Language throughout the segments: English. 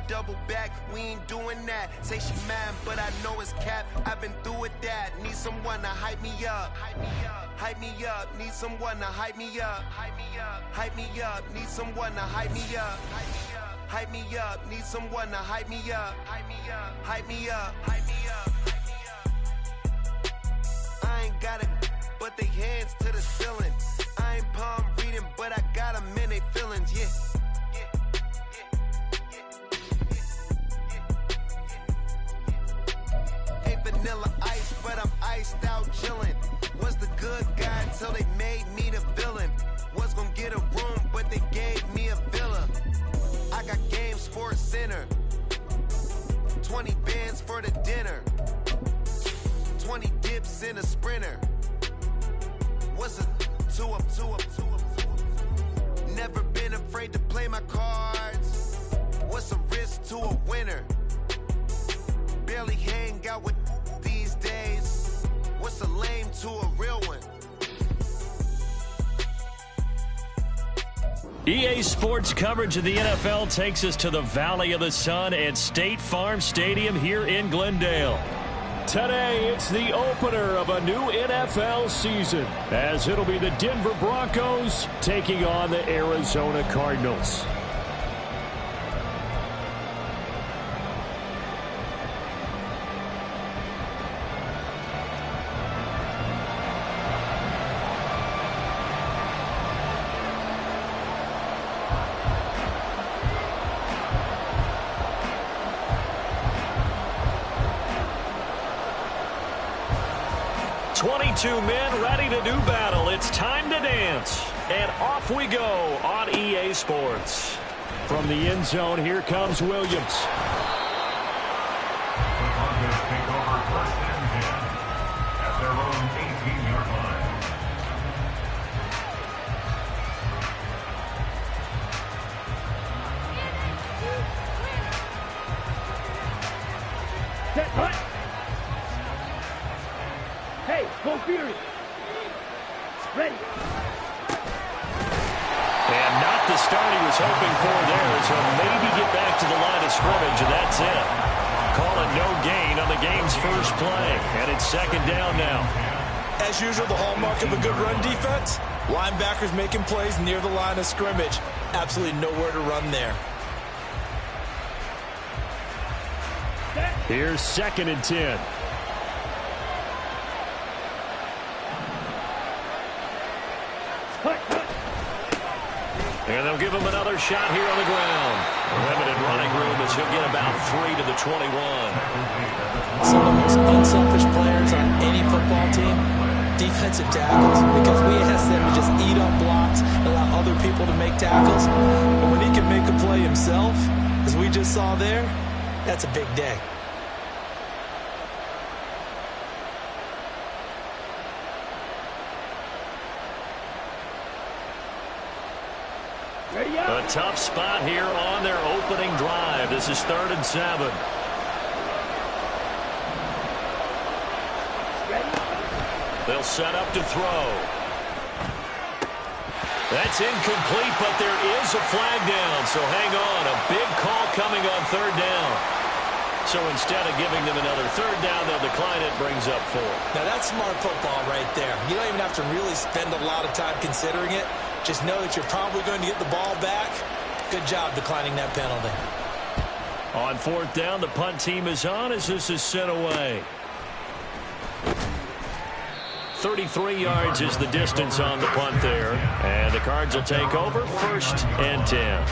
double back, we ain't doing that. Say she mad, but I know it's cap. I've been through with that. Need someone to hype me up. Hype me up. Need someone to hype me up. Hype me up. Need someone to hype me up. Hype me up. Need someone to hype me up. Hype me up. I ain't got it, but they hands to the ceiling. I ain't palm reading, but I got them in they feelings, yeah. Ain't vanilla ice, but I'm iced out chillin'. Was the good guy until they made me the villain. Was gonna get a room, but they gave me a villa. I got game Sports Center. 20 bands for the dinner. 20 dips in a sprinter. What's a two up? Never been afraid to play my cards. What's a risk to a winner? Barely hang out with these days. What's a lame to a real one? EA Sports coverage of the NFL takes us to the Valley of the Sun at State Farm Stadium here in Glendale. Today, it's the opener of a new NFL season, as it'll be the Denver Broncos taking on the Arizona Cardinals. Two men ready to do battle. It's time to dance. And off we go on EA Sports. From the end zone, here comes Williams. The Broncos take over first and 10 at their own 18-yard line. Set, punt. Hey, go Fury. Ready. And not the start he was hoping for there, so maybe get back to the line of scrimmage, and that's it. Call it no gain on the game's first play, and it's second down now. As usual, the hallmark of a good run defense, linebackers making plays near the line of scrimmage. Absolutely nowhere to run there. Here's second and 10. And they'll give him another shot here on the ground. Limited running room as he'll get about 3 to the 21. Some of the most unselfish players on any football team, defensive tackles, because we ask them to just eat up blocks, allow other people to make tackles. But when he can make a play himself, as we just saw there, that's a big day. A tough spot here on their opening drive. This is 3rd and 7. They'll set up to throw. That's incomplete, but there is a flag down, so hang on. A big call coming on 3rd down. So instead of giving them another 3rd down, they'll decline it, brings up 4. Now that's smart football right there. You don't even have to really spend a lot of time considering it. Just know that you're probably going to get the ball back. Good job declining that penalty. On 4th down, the punt team is on as this is sent away. 33 yards is the distance on the punt there. And the Cards will take over 1st and 10.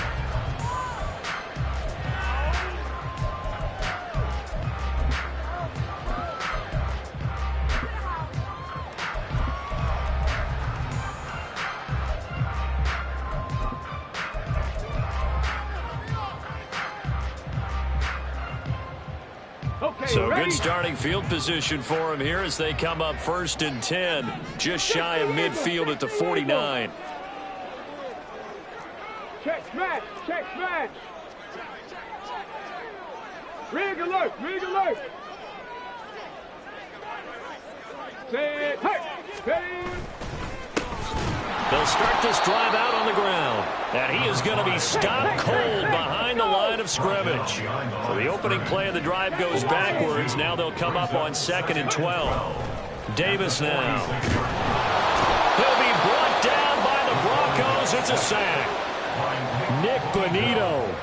So good starting field position for him here as they come up 1st and 10, just shy of midfield at the 49. Check smash, check smash. Rig alert, rig alert. Set, hey. They'll start this drive out on the ground. And he is going to be stopped cold behind the line of of scrimmage. So the opening play of the drive goes backwards. Now they'll come up on 2nd and 12. Davis now. He'll be brought down by the Broncos. It's a sack. Nick Bonito,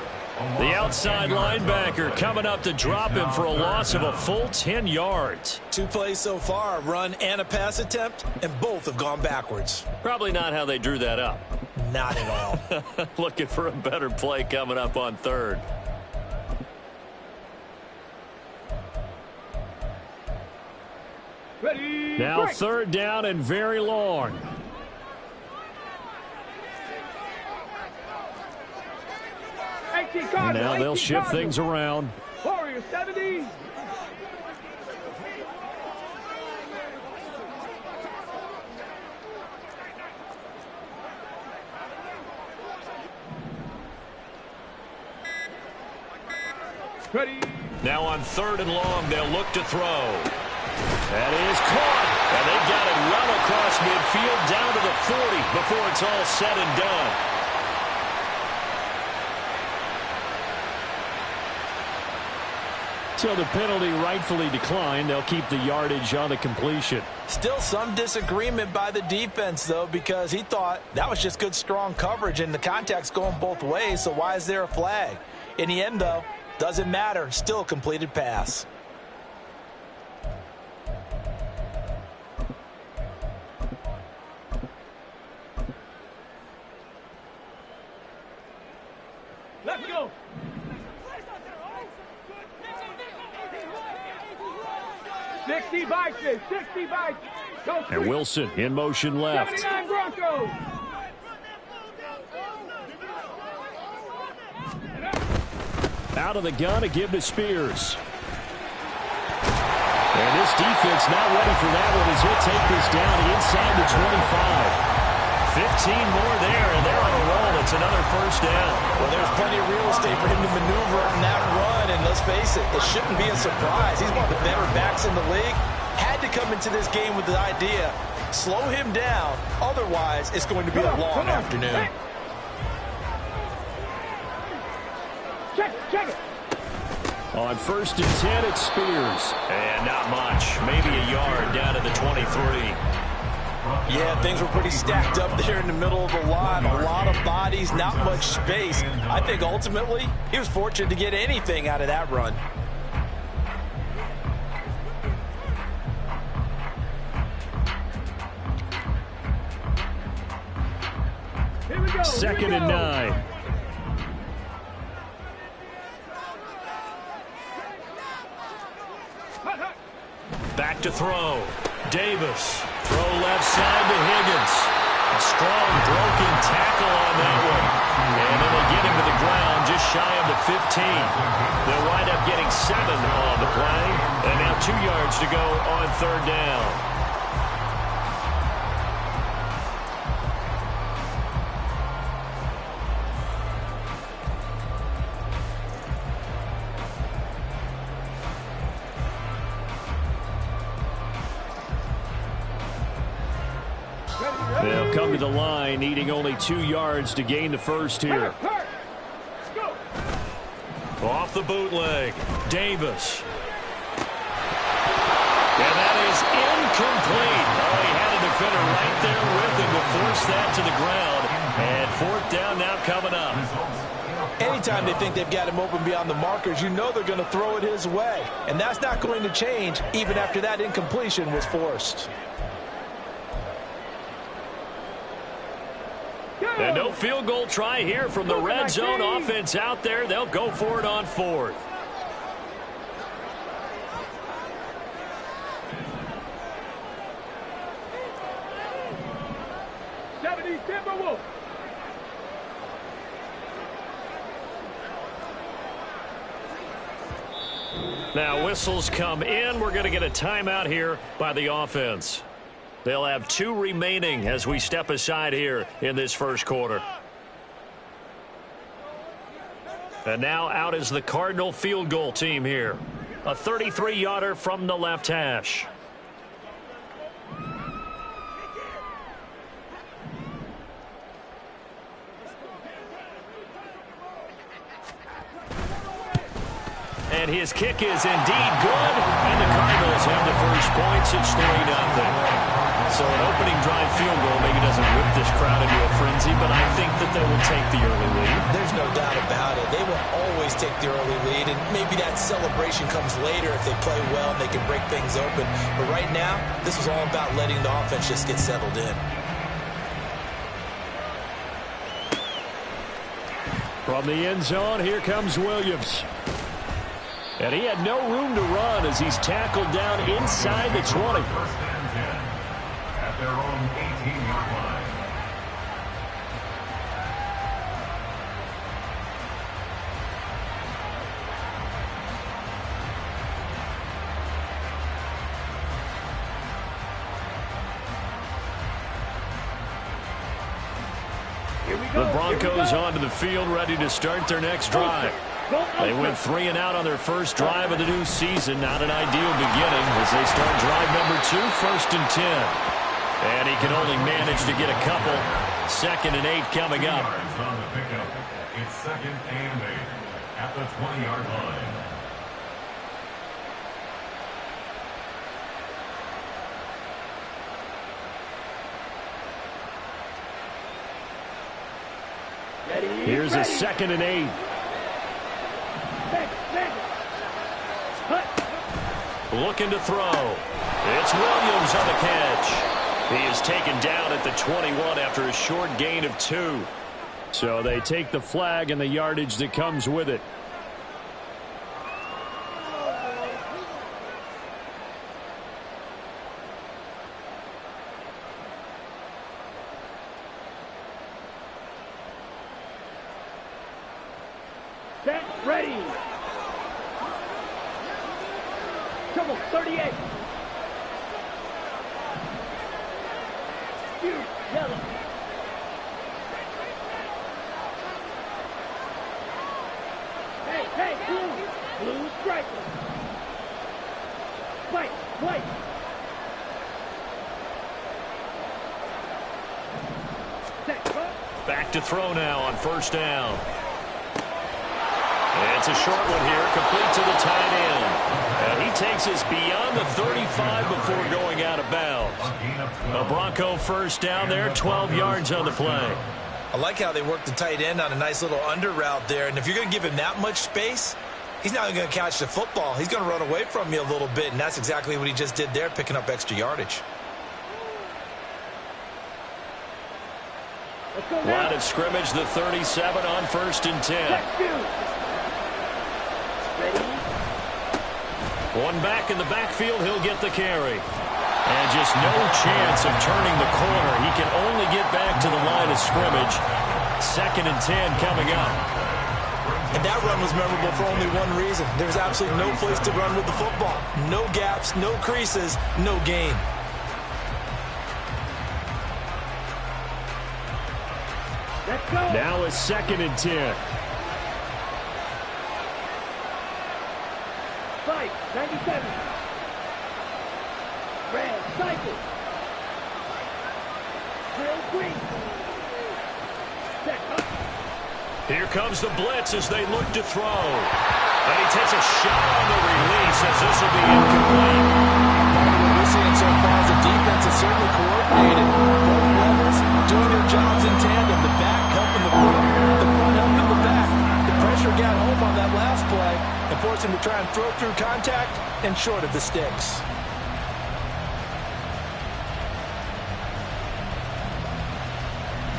the outside linebacker, coming up to drop him for a loss of a full 10 yards. 2 plays so far, a run and a pass attempt, and both have gone backwards. Probably not how they drew that up. Not at all. Looking for a better play coming up on 3rd. Ready, Now break. 3rd down and very long. And now they'll shift things around. Warrior 70. Ready. Now on 3rd and long, they'll look to throw. That is caught. And they've got it well across midfield down to the 40 before it's all said and done. So the penalty rightfully declined. They'll keep the yardage on the completion. Still some disagreement by the defense, though, because he thought that was just good, strong coverage, and the contact's going both ways, so why is there a flag? In the end, though, doesn't matter. Still a completed pass. Let's go. Sixty bikes, 60 bikes. And Wilson in motion left. 79 Broncos. Out of the gun, a give to Spears. And this defense not ready for that one as he'll take this down inside the 25. 15 more there, and they're on a roll. It's another 1st down. Well, there's plenty of real estate for him to maneuver on that run, and let's face it, it shouldn't be a surprise. He's one of the better backs in the league. Had to come into this game with the idea, slow him down, otherwise it's going to be a long afternoon. Check it. On 1st and 10, it's Spears. And not much. Maybe a yard down to the 23. Yeah, things were pretty stacked up there in the middle of the line. A lot of bodies, not much space. I think ultimately he was fortunate to get anything out of that run. Here we go. 2nd and 9. Back to throw. Davis. Throw left side to Higgins. A strong broken tackle on that one. And then they get him to the ground just shy of the 15. They'll wind up getting 7 on the play. And now 2 yards to go on 3rd down. They'll come to the line, needing only 2 yards to gain the 1st here. Off the bootleg, Davis. And that is incomplete. Oh, he had a defender right there with him to force that to the ground. And 4th down now coming up. Anytime they think they've got him open beyond the markers, you know they're going to throw it his way. And that's not going to change even after that incompletion was forced. And no field goal try here from the red zone offense out there. They'll go for it on 4th. Timberwolves. Now whistles come in. We're going to get a timeout here by the offense. They'll have 2 remaining as we step aside here in this 1st quarter. And now out is the Cardinal field goal team here. A 33-yarder from the left hash. And his kick is indeed good. And the Cardinals have the first points. It's 3-0. So an opening drive field goal maybe doesn't whip this crowd into a frenzy, but I think that they will take the early lead. There's no doubt about it. They will always take the early lead, and maybe that celebration comes later if they play well and they can break things open. But right now, this is all about letting the offense just get settled in. From the end zone, here comes Williams. And he had no room to run as he's tackled down inside the 20. First and 10 at their own 18-yard line. The Broncos onto the field, ready to start their next drive. They went 3 and out on their first drive of the new season. Not an ideal beginning as they start drive number 2, 1st and 10. And he can only manage to get a couple. 2nd and 8 coming up. On the pickup. It's 2nd and 8 at the 20-yard line. Here's a 2nd and 8. Looking to throw. It's Williams on the catch. He is taken down at the 21 after a short gain of 2. So they take the flag and the yardage that comes with it. Set, ready. Come on, 38. Shoot, yellow. Hey, blue striker. White. Back to throw now on 1st down. It's a short one here, complete to the tight end. And he takes us beyond the 35 before going out of bounds. A Bronco 1st down there, 12 yards on the play. I like how they work the tight end on a nice little under route there. And if you're going to give him that much space, he's not going to catch the football. He's going to run away from you a little bit, and that's exactly what he just did there, picking up extra yardage. Line of scrimmage, the 37 on 1st and 10. One back in the backfield, he'll get the carry. And just no chance of turning the corner. He can only get back to the line of scrimmage. 2nd and 10 coming up. And that run was memorable for only one reason. There's absolutely no place to run with the football. No gaps, no creases, no gain. Let's go. Now a 2nd and 10. Fight, 97. Red, cycle. Drill, green. Set, up. Here comes the blitz as they look to throw. And he takes a shot on the release as this will be incomplete. What we're seeing so far is the defense is certainly coordinated. Both levels doing their jobs in tandem. The back helping the front helping the back. The pressure got home on that last play and forced him to try and throw through contact and short of the sticks.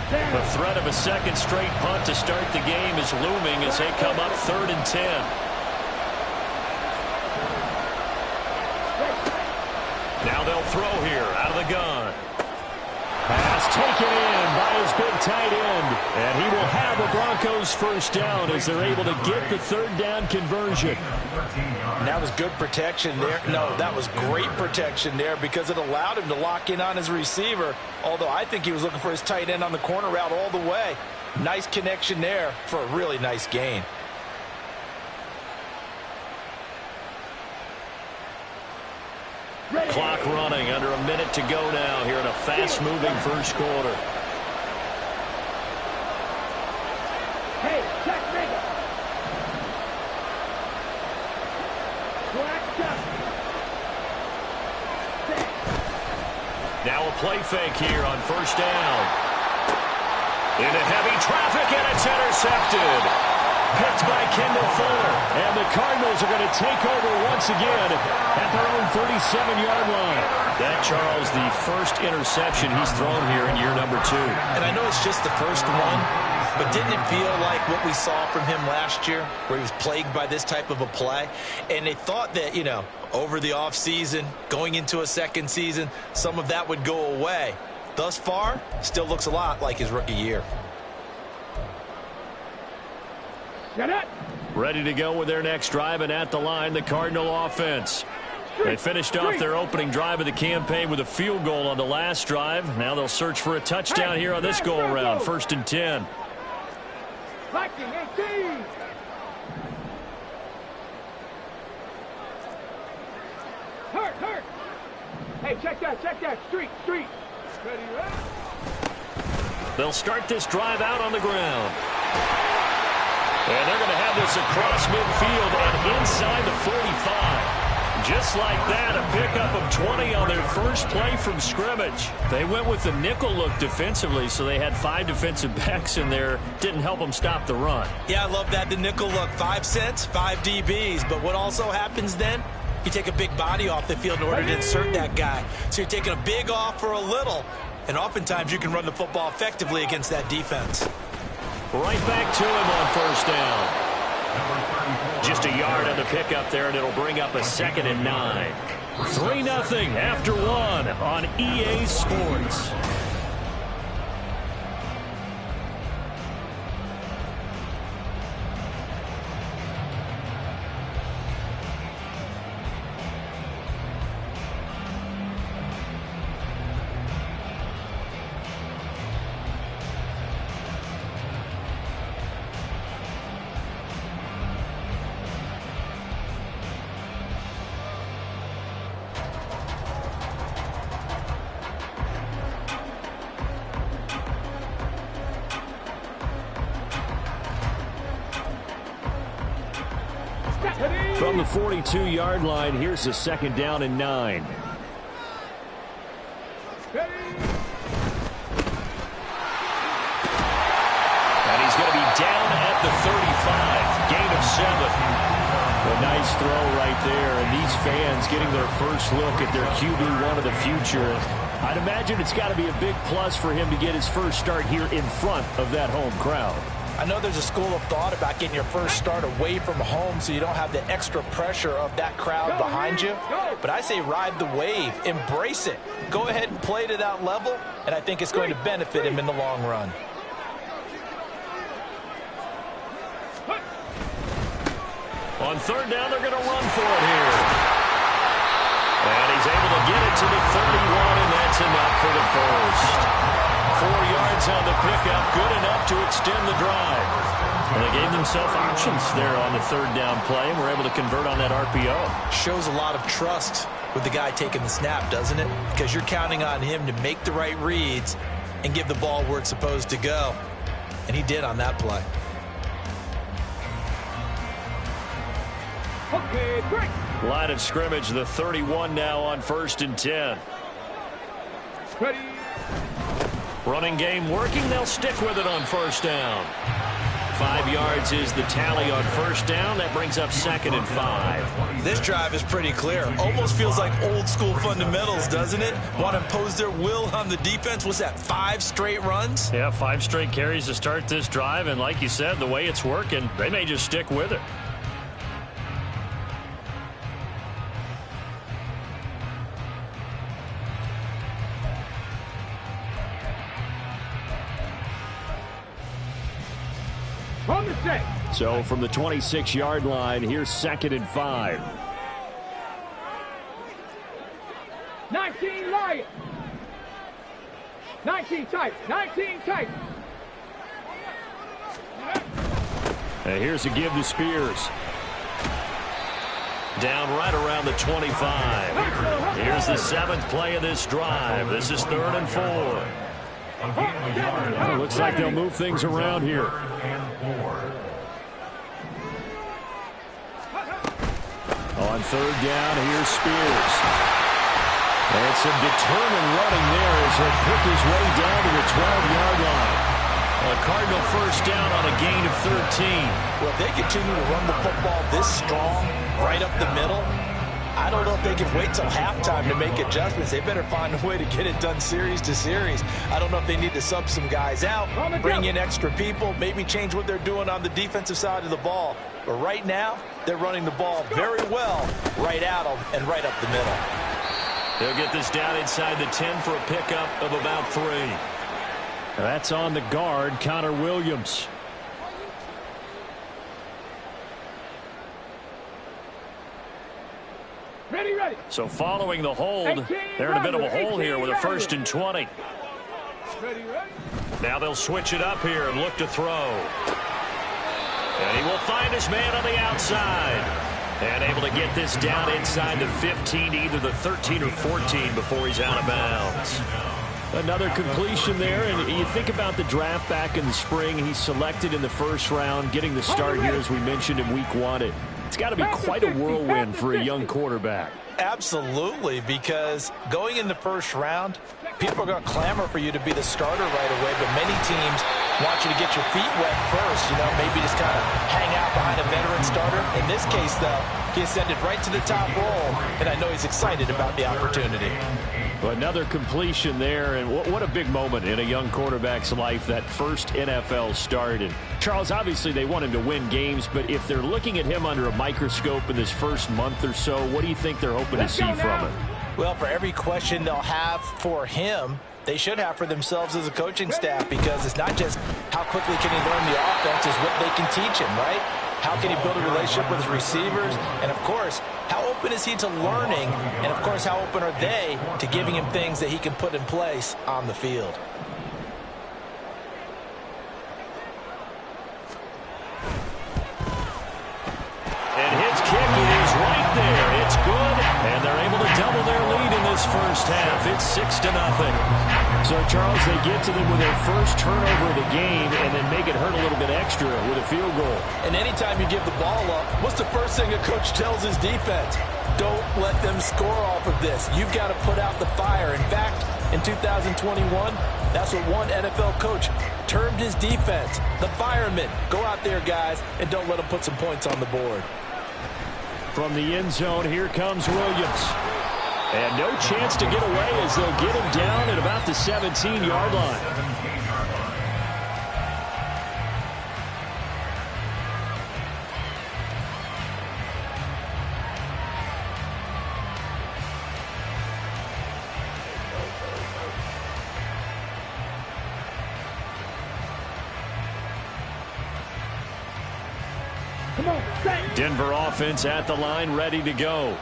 The threat of a 2nd straight punt to start the game is looming as they come up 3rd and 10. Now they'll throw here out of the gun. Pass taken in by his big tight end. And he will have a Broncos 1st down as they're able to get the 3rd down conversion. And that was good protection there. No, that was great protection there because it allowed him to lock in on his receiver. Although I think he was looking for his tight end on the corner route all the way. Nice connection there for a really nice gain. Clock running, under a minute to go now here in a fast-moving 1st quarter. Hey, check, nigga. Black shot. Set. Now a play fake here on first down. Into heavy traffic, and it's intercepted. Picked by Kendall Fuller. And the Cardinals are going to take over once again at their own 37-yard line. That, Charles, the first interception he's thrown here in year number 2. And I know it's just the first one, but didn't it feel like what we saw from him last year, where he was plagued by this type of a play? And they thought that, you know, over the offseason, going into a second season, some of that would go away. Thus far, still looks a lot like his rookie year. Get it. Ready to go with their next drive, and at the line, the Cardinal offense. They finished off their opening drive of the campaign with a field goal on the last drive. Now they'll search for a touchdown here on this go-around, 1st and 10. Viking 18. Hurt. Hey, check that. Street. Ready, right? They'll start this drive out on the ground. And they're going to have this across midfield and inside the 45. Just like that, a pickup of 20 on their first play from scrimmage. They went with the nickel look defensively, so they had 5 defensive backs in there. Didn't help them stop the run. Yeah, I love that, the nickel look. 5 cents, 5 DBs. But what also happens then? You take a big body off the field in order to insert that guy. So you're taking a big off for a little. And oftentimes you can run the football effectively against that defense. Right back to him on first down. Just a yard on the pickup there, and it'll bring up a 2nd and 9. 3-0 after 1 on EA Sports. From the 42-yard line, here's a 2nd down and 9. And he's going to be down at the 35. Gain of 7. A nice throw right there. And these fans getting their first look at their QB1 of the future. I'd imagine it's got to be a big plus for him to get his first start here in front of that home crowd. I know there's a school of thought about getting your first start away from home so you don't have the extra pressure of that crowd behind you. But I say ride the wave. Embrace it. Go ahead and play to that level, and I think it's going to benefit him in the long run. On 3rd down, they're going to run for it here. And he's able to get it to the 31, and that's enough for the first. 4 yards on the pickup, good enough to extend the drive. And they gave themselves options there on the 3rd down play, and were able to convert on that RPO. Shows a lot of trust with the guy taking the snap, doesn't it? Because you're counting on him to make the right reads and give the ball where it's supposed to go. And he did on that play. okay, great. Line of scrimmage, the 31 now on 1st and 10. Ready. Running game working. They'll stick with it on 1st down. 5 yards is the tally on 1st down. That brings up 2nd and 5. This drive is pretty clear. Almost feels like old school fundamentals, doesn't it? Want to impose their will on the defense. Was that 5 straight runs? Yeah, 5 straight carries to start this drive. And like you said, the way it's working, they may just stick with it. From the set. So from the 26-yard line, here's 2nd and 5. 19 Lions. 19 tight. 19 tight. And here's a give to Spears. Down right around the 25. Here's the 7th play of this drive. This is 3rd and 4. Well, looks like they'll move things around here. On third down, here's Spears. And some determined running there as he'll pick his way down to the 12-yard line. A Cardinal first down on a gain of 13. Well, if they continue to run the football this strong, right up the middle, I don't know if they can wait till halftime to make adjustments. They better find a way to get it done series to series. I don't know if they need to sub some guys out, bring in extra people, maybe change what they're doing on the defensive side of the ball. But right now, they're running the ball very well right at them and right up the middle. They'll get this down inside the 10 for a pickup of about 3. That's on the guard, Connor Williams. Ready. So following the hold, they're in a bit of a hole here with a 1st and 20. Ready. Now they'll switch it up here and look to throw. And he will find his man on the outside. And able to get this down inside the 15, either the 13 or 14 before he's out of bounds. Another completion there, and you think about the draft back in the spring. He's selected in the first round, getting the start here, as we mentioned, in week 1. It's got to be quite a whirlwind for a young quarterback. Absolutely, because going in the first round, people are going to clamor for you to be the starter right away, but many teams want you to get your feet wet first, maybe just kind of hang out behind a veteran starter. In this case, though, he ascended right to the top role, and I know he's excited about the opportunity. Well, another completion there, and what a big moment in a young quarterback's life, that first NFL start. And Charles, obviously they want him to win games, but if they're looking at him under a microscope in this first month or so, what do you think they're hoping to see from him? Well, for every question they'll have for him, they should have for themselves as a coaching staff, because it's not just how quickly can he learn the offense, it's what they can teach him, right? How can he build a relationship with his receivers? And, of course, how open is he to learning? And, of course, how open are they to giving him things that he can put in place on the field? And his kick is right there. It's good, and they're able to double their lead in this first half. It's 6-0. So, Charles, they get to them with their first turnover of the game and then make it hurt a little bit extra with a field goal. And anytime you give the ball up, what's the first thing a coach tells his defense? Don't let them score off of this. You've got to put out the fire. In fact, in 2021, that's what one NFL coach termed his defense, the firemen. Go out there, guys, and don't let them put some points on the board. From the end zone, here comes Williams. And no chance to get away as they'll get him down at about the 17-yard line. Denver offense at the line, ready to go.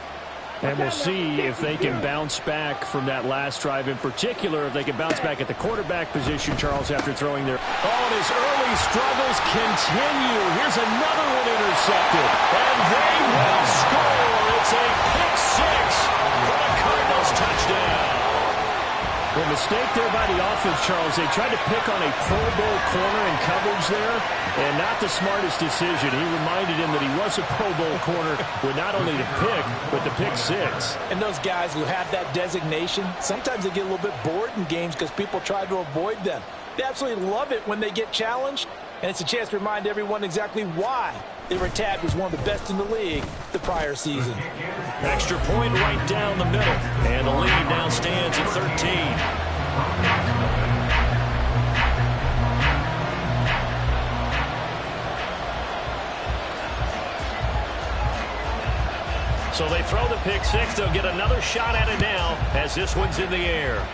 And we'll see if they can bounce back from that last drive, in particular, if they can bounce back at the quarterback position, Charles, after throwing their... Oh, and his early struggles continue. Here's another one intercepted. And they will score. It's a pick six for the Cardinals touchdown. The mistake there by the offense, Charles, they tried to pick on a Pro Bowl corner in coverage there, and not the smartest decision. He reminded him that he was a Pro Bowl corner with not only the pick, but the pick six. And those guys who have that designation, sometimes they get a little bit bored in games because people try to avoid them. They absolutely love it when they get challenged, and it's a chance to remind everyone exactly why they were tagged as one of the best in the league the prior season. Extra point right down the middle, and the lead now stands at 13. So they throw the pick six. They'll get another shot at it now as this one's in the air.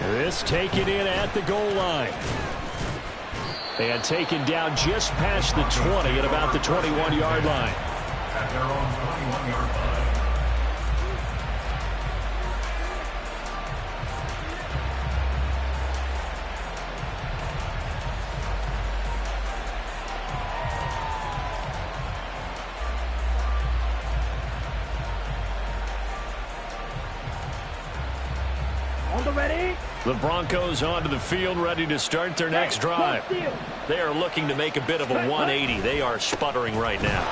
This taken in at the goal line. And taken down just past the 20 at about the 21-yard line. At their own 21-yard line. The Broncos onto the field, ready to start their next drive. They are looking to make a bit of a 180. They are sputtering right now.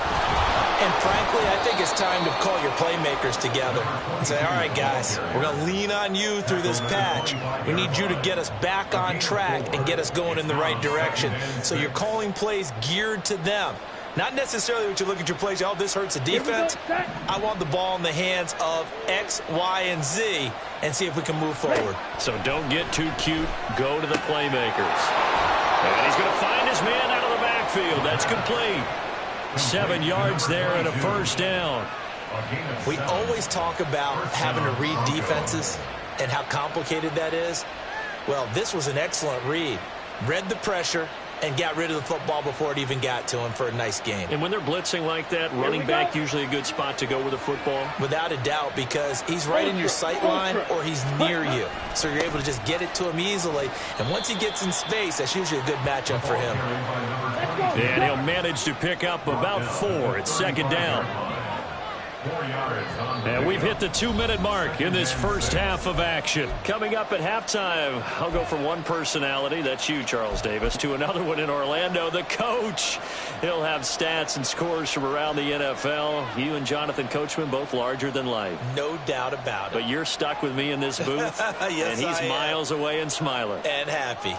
And frankly, I think it's time to call your playmakers together and say, all right, guys, we're going to lean on you through this patch. We need you to get us back on track and get us going in the right direction. So you're calling plays geared to them. Not necessarily what you look at your plays, oh, this hurts the defense. I want the ball in the hands of X, Y, and Z and see if we can move forward. So don't get too cute. Go to the playmakers. And he's going to find his man out of the backfield. That's complete. 7 yards there and a first down. We always talk about having to read defenses and how complicated that is. Well, this was an excellent read. Read the pressure and got rid of the football before it even got to him for a nice game. And when they're blitzing like that, running back usually a good spot to go with the football? Without a doubt, because he's right in your sight line or he's near you. So you're able to just get it to him easily. And once he gets in space, that's usually a good matchup for him. And he'll manage to pick up about 4. It's second down. And we've hit the 2-minute mark in this first half of action. Coming up at halftime, I'll go from one personality, that's you, Charles Davis, to another one in Orlando, the coach. He'll have stats and scores from around the NFL. You and Jonathan Coachman, both larger than life. No doubt about it. But you're stuck with me in this booth, yes, and he's miles away and smiling. And happy.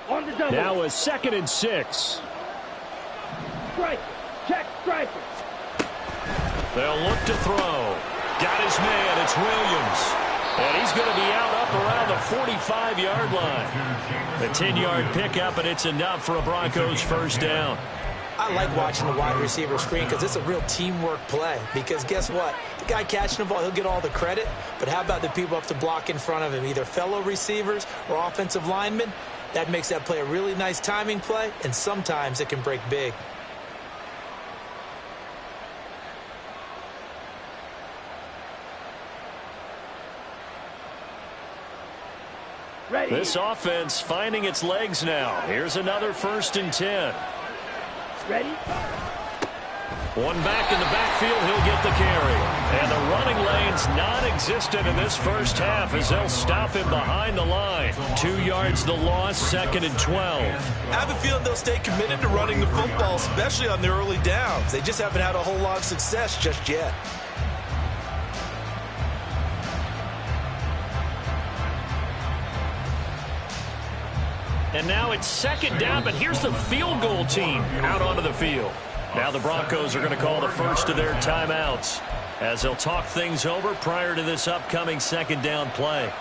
Now a 2nd and 6. Strike. Check striker. They'll look to throw. Got his man. It's Williams. And he's going to be out up around the 45-yard line. A 10-yard pickup, and it's enough for a Broncos first down. I like watching the wide receiver screen because it's a real teamwork play. Because guess what? The guy catching the ball, he'll get all the credit. But how about the people up to block in front of him, either fellow receivers or offensive linemen? That makes that play a really nice timing play, and sometimes it can break big. Ready. This offense finding its legs now. Here's another 1st and 10. Ready. One back in the backfield, he'll get the carry. And the running lane's non-existent in this first half as they'll stop him behind the line. 2 yards the loss, 2nd and 12. I have a feeling they'll stay committed to running the football, especially on the early downs. They just haven't had a whole lot of success just yet. And now it's 2nd down, but here's the field goal team out onto the field. Now the Broncos are going to call the first of their timeouts as they'll talk things over prior to this upcoming 2nd down play.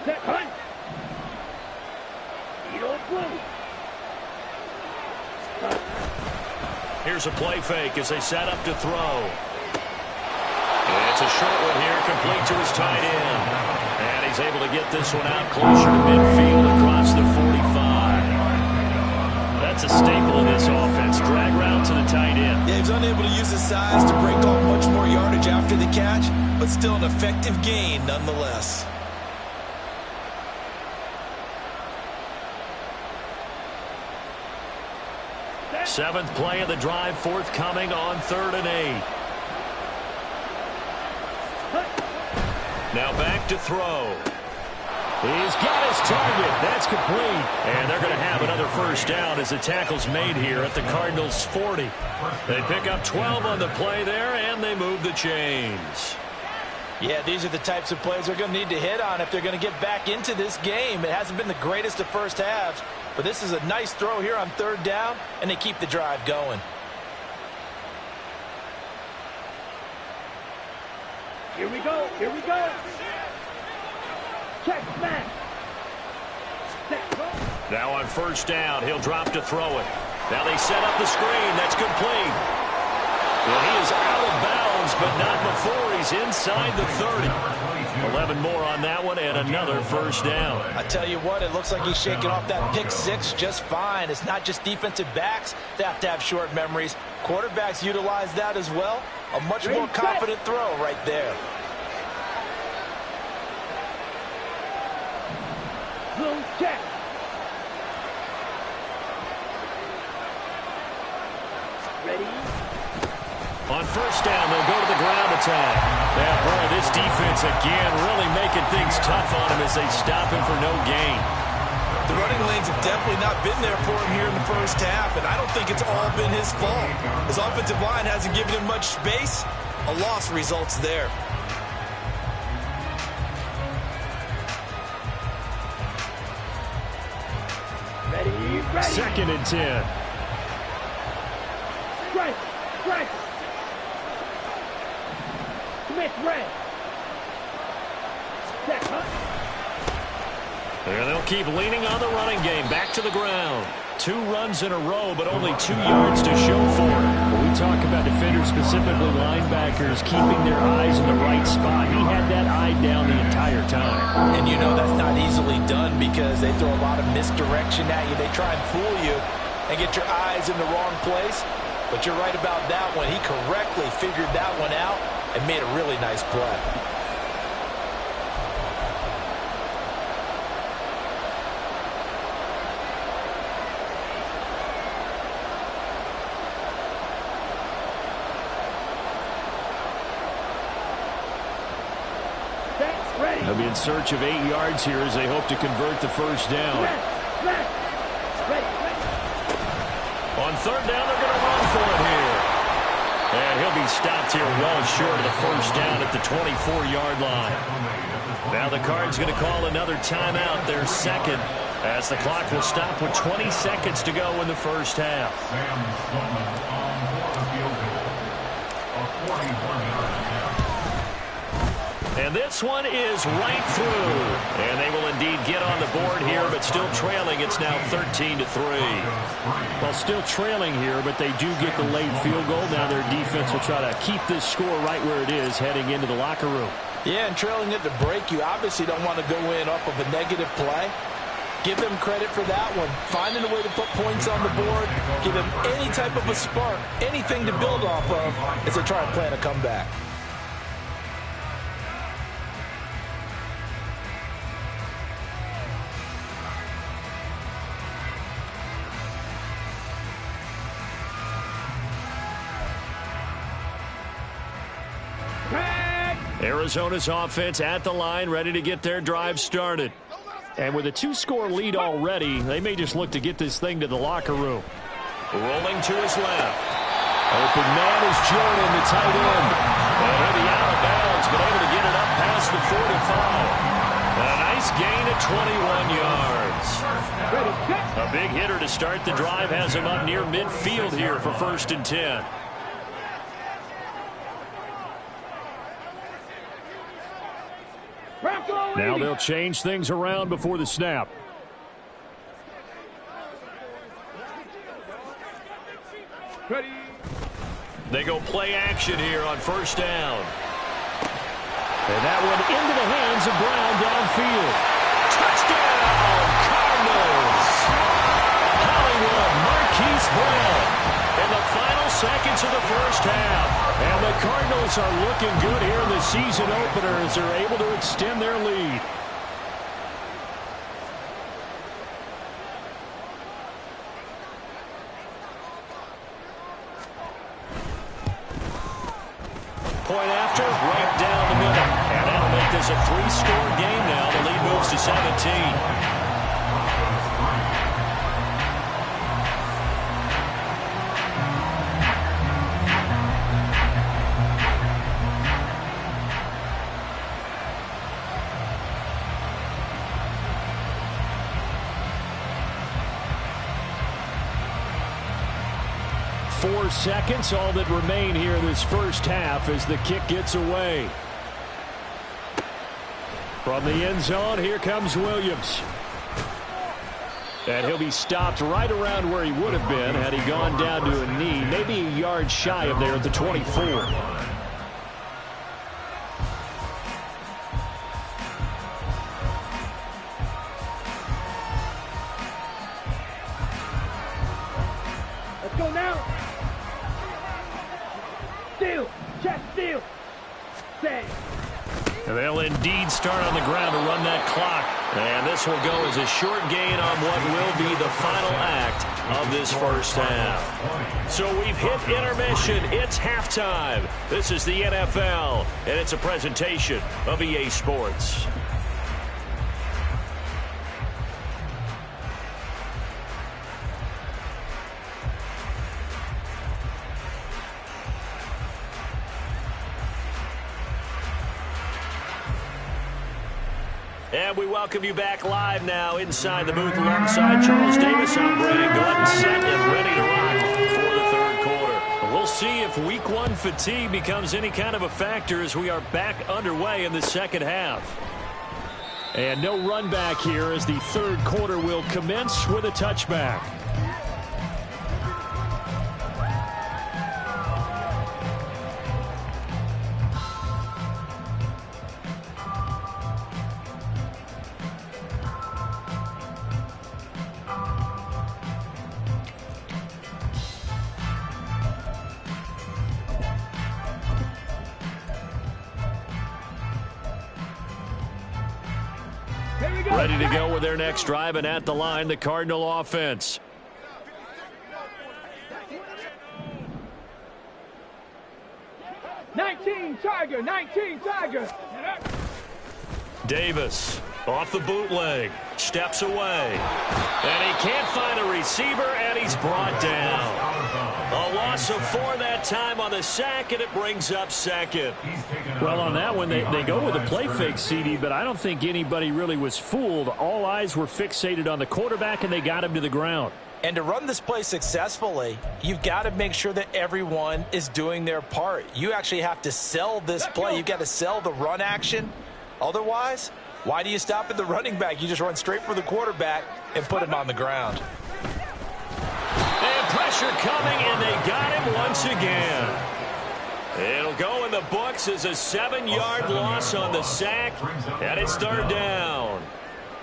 Set hunt. Eagle blue. Here's a play fake as they set up to throw. It's a short one here, complete to his tight end. And he's able to get this one out closer to midfield across the 45. That's a staple of this offense. Drag route to the tight end. Yeah, he's unable to use his size to break off much more yardage after the catch, but still an effective gain nonetheless. Seventh play of the drive forthcoming on 3rd and 8. Now back to throw. He's got his target. That's complete. And they're going to have another first down as the tackle's made here at the Cardinals' 40. They pick up 12 on the play there, and they move the chains. Yeah, these are the types of plays they're going to need to hit on if they're going to get back into this game. It hasn't been the greatest of first halves, but this is a nice throw here on 3rd down, and they keep the drive going. Here we go. Here we go. Check smash. Now on first down, he'll drop to throw it. Now they set up the screen. That's complete. Well, he is out of bounds, but not before he's inside the 30. 11 more on that one and another first down. I tell you what, it looks like he's shaking off that pick six just fine. It's not just defensive backs that have to have short memories. Quarterbacks utilize that as well. A much more confident throw right there. Blue check. Ready. On first down, they'll go to the ground attack. Yeah, boy, this defense again really making things tough on him as they stop him for no gain. The running lanes have definitely not been there for him here in the first half, and I don't think it's all been his fault. His offensive line hasn't given him much space. A loss results there. Ready, ready. 2nd and 10. Strike, strike. Smith red. Set, huh? And they'll keep leaning on the running game. Back to the ground. 2 runs in a row, but only 2 yards to show for it. When we talk about defenders, specifically linebackers, keeping their eyes in the right spot, he had that eye down the entire time. And you know that's not easily done because they throw a lot of misdirection at you. They try and fool you and get your eyes in the wrong place. But you're right about that one. He correctly figured that one out and made a really nice play. They'll be in search of 8 yards here as they hope to convert the first down. On 3rd down, they're going to run for it here. And he'll be stopped here well short of the first down at the 24-yard line. Now the Cards going to call another timeout, their 2nd, as the clock will stop with 20 seconds to go in the first half. Sam Sloman on the field goal. A 41-yard attempt. And this one is right through. And they will indeed get on the board here, but still trailing. It's now 13-3. Well, still trailing here, but they do get the late field goal. Now their defense will try to keep this score right where it is heading into the locker room. Yeah, and trailing it to break, you obviously don't want to go in off of a negative play. Give them credit for that one. Finding a way to put points on the board, give them any type of a spark, anything to build off of as they try and plan a comeback. Arizona's offense at the line, ready to get their drive started. And with a 2-score lead already, they may just look to get this thing to the locker room. Rolling to his left. Open man is Jordan, the tight end. And he'll be out of bounds, but able to get it up past the 45. A nice gain at 21 yards. A big hitter to start the drive has him up near midfield here for 1st and 10. Now they'll change things around before the snap. Ready. They go play action here on 1st down. And that one into the hands of Brown downfield. Touchdown, Cardinals! Hollywood Marquise Brown in the final seconds of the first half. And the Cardinals are looking good here in the season opener as they're able to extend their lead. Point after, right down the middle. And that'll make this a 3-score game now. The lead moves to 17. 4 seconds, all that remain here in this first half as the kick gets away. From the end zone, here comes Williams. And he'll be stopped right around where he would have been had he gone down to a knee, maybe a yard shy of there at the 24. Let's go now. Steal. Check steal. Say. And they'll indeed start on the ground to run that clock. And this will go as a short gain on what will be the final act of this first half. So we've hit intermission. It's halftime. This is the NFL, and it's a presentation of EA Sports. And we welcome you back live now inside the booth alongside Charles Davis. I'm Brandon Gaudin, set and ready to rock for the third quarter. We'll see if week one fatigue becomes any kind of a factor as we are back underway in the second half. And no run back here as the third quarter will commence with a touchback. Ready to go with their next drive, and at the line, the Cardinal offense. Tiger. Davis off the bootleg, steps away, and he can't find a receiver, and he's brought down. A loss of 4 that time on the sack, and it brings up second. Well, on that one, they go with a play fake, CD, but I don't think anybody really was fooled. All eyes were fixated on the quarterback, and they got him to the ground. And to run this play successfully, you've got to make sure that everyone is doing their part. You actually have to sell this play. You've got to sell the run action. Otherwise, why do you stop at the running back? You just run straight for the quarterback and put him on the ground. And pressure coming, and they got him once again. It'll go in the books as a 7-yard loss on the sack, and it's third down.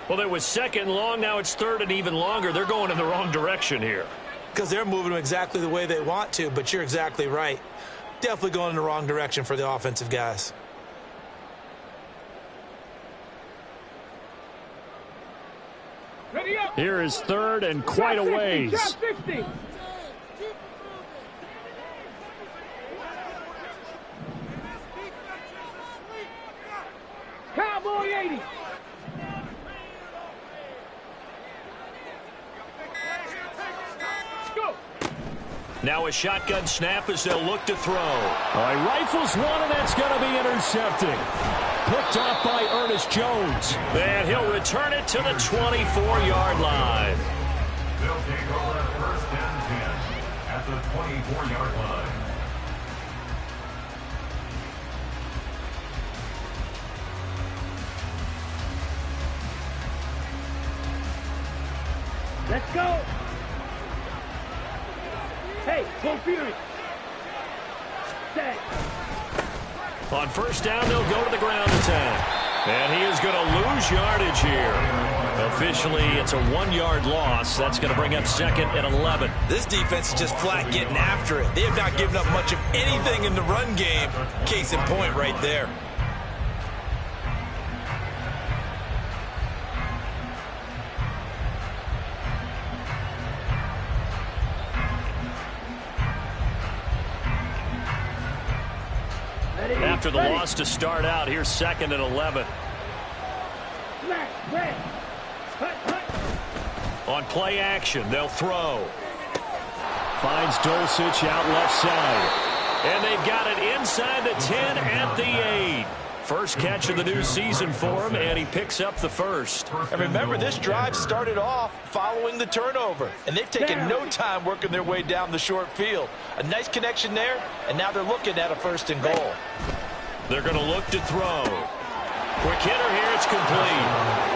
Well, it was second long. Now it's third and even longer. They're going in the wrong direction here. Because they're moving exactly the way they want to, but you're exactly right. Definitely going in the wrong direction for the offensive guys. Here is third and quite a ways. Cowboy 80. Go. Now a shotgun snap as they'll look to throw. All right, rifles one, and that's going to be intercepted. Picked off by Ernest Jones. And he'll return it to the 24-yard line. They'll take over at first and 10 at the 24-yard line. Let's go. Hey, go Fury. Set. On first down, they'll go to the ground attack. And he is going to lose yardage here. Officially, it's a 1-yard loss. That's going to bring up second and 11. This defense is just flat getting after it. They have not given up much of anything in the run game. Case in point right there. After the loss to start out, here's second and 11. On play action, they'll throw. Finds Dulcich out left side. And they've got it inside the 10 at the 8. First catch of the new season for him, and he picks up the first. And remember, this drive started off following the turnover, and they've taken no time working their way down the short field. A nice connection there, and now they're looking at a first and goal. They're going to look to throw. Quick hitter here, it's complete.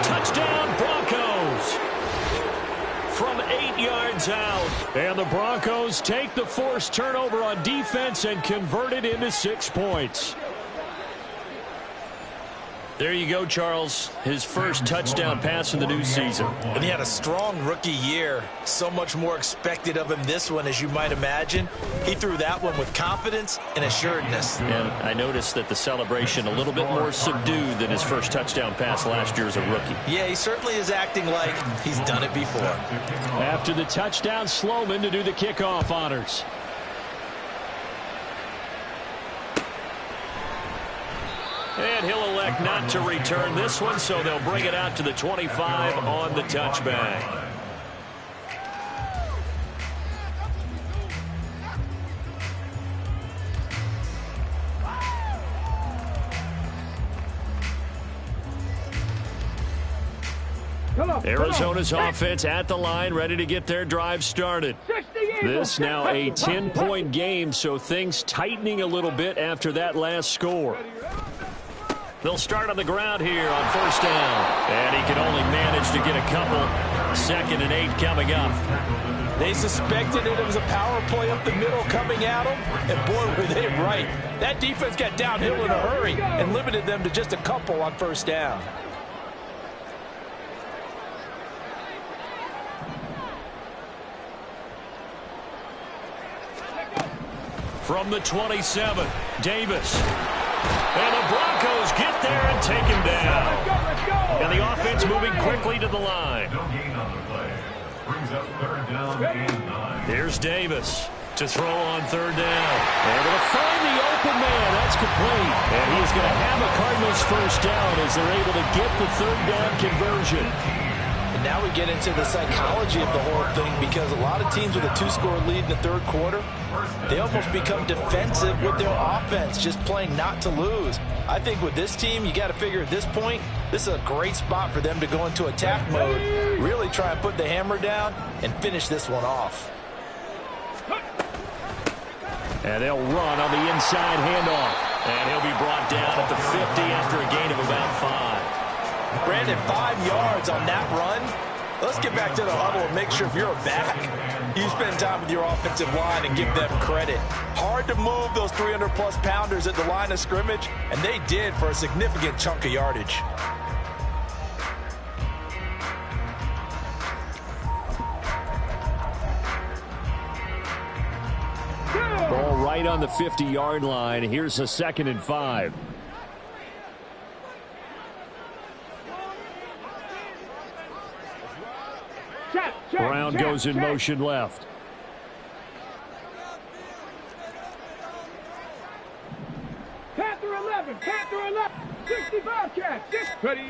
Touchdown, Broncos. From 8 yards out. And the Broncos take the forced turnover on defense and convert it into 6 points. There you go, Charles. His first touchdown pass in the new season. And he had a strong rookie year. So much more expected of him this one, as you might imagine. He threw that one with confidence and assuredness. And I noticed that the celebration a little bit more subdued than his first touchdown pass last year as a rookie. Yeah, he certainly is acting like he's done it before. After the touchdown, Sloman to do the kickoff honors. And he'll elect not to return this one, so they'll bring it out to the 25 on the touchback. Arizona's offense at the line, ready to get their drive started. This now a 10-point game, so things tightening a little bit after that last score. They'll start on the ground here on first down. And he can only manage to get a couple. 2nd and 8 coming up. They suspected it was a power play up the middle coming at them, and boy, were they right. That defense got downhill in a hurry and limited them to just a couple on first down. From the 27, Davis. And the Broncos get there and take him down. And the offense moving quickly to the line. No gain on the play. Brings up 3rd down and 9. Here's Davis to throw on 3rd down. Able to find the open man. That's complete. And he is going to have a Cardinals first down as they're able to get the 3rd down conversion. And now we get into the psychology of the whole thing, because a lot of teams with a 2-score lead in the 3rd quarter, they almost become defensive with their offense, just playing not to lose. I think with this team, you got to figure at this point, this is a great spot for them to go into attack mode, really try and put the hammer down and finish this one off. And they'll run on the inside handoff. And he'll be brought down at the 50 after a gain of about 5. Brandon, 5 yards on that run. Let's get back to the huddle and make sure if you're a back, you spend time with your offensive line and give them credit. Hard to move those 300-plus pounders at the line of scrimmage, and they did for a significant chunk of yardage. Ball right on the 50-yard line. Here's a 2nd and 5. Brown goes in motion left. Panther 11, Panther 11, 65 catch, ready.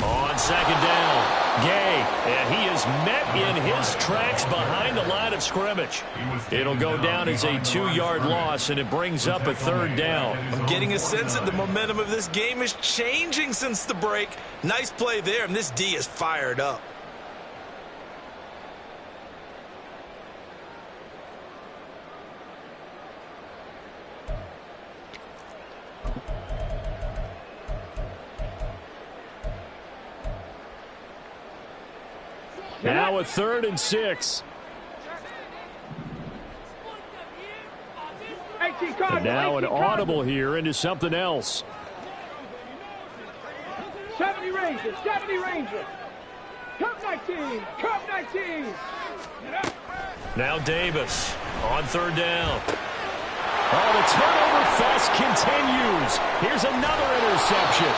On 2nd down, Gay, and he is met in his tracks behind the line of scrimmage. It'll go down as a 2-yard loss, and it brings up a 3rd down. I'm getting a sense that the momentum of this game is changing since the break. Nice play there, and this D is fired up. Now a 3rd and 6. And now an audible here into something else. 70 Rangers, 70 Rangers. Cup 19, Cup 19. Now Davis on 3rd down. Oh, the turnover fest continues. Here's another interception.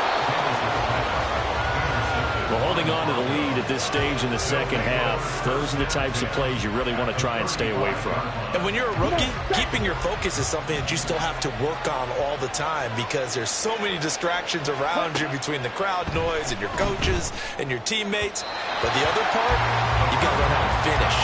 Well, holding on to the lead at this stage in the 2nd half, those are the types of plays you really want to try and stay away from. And when you're a rookie, keeping your focus is something that you still have to work on all the time, because there's so many distractions around you between the crowd noise and your coaches and your teammates. But the other part, you got to learn how to finish.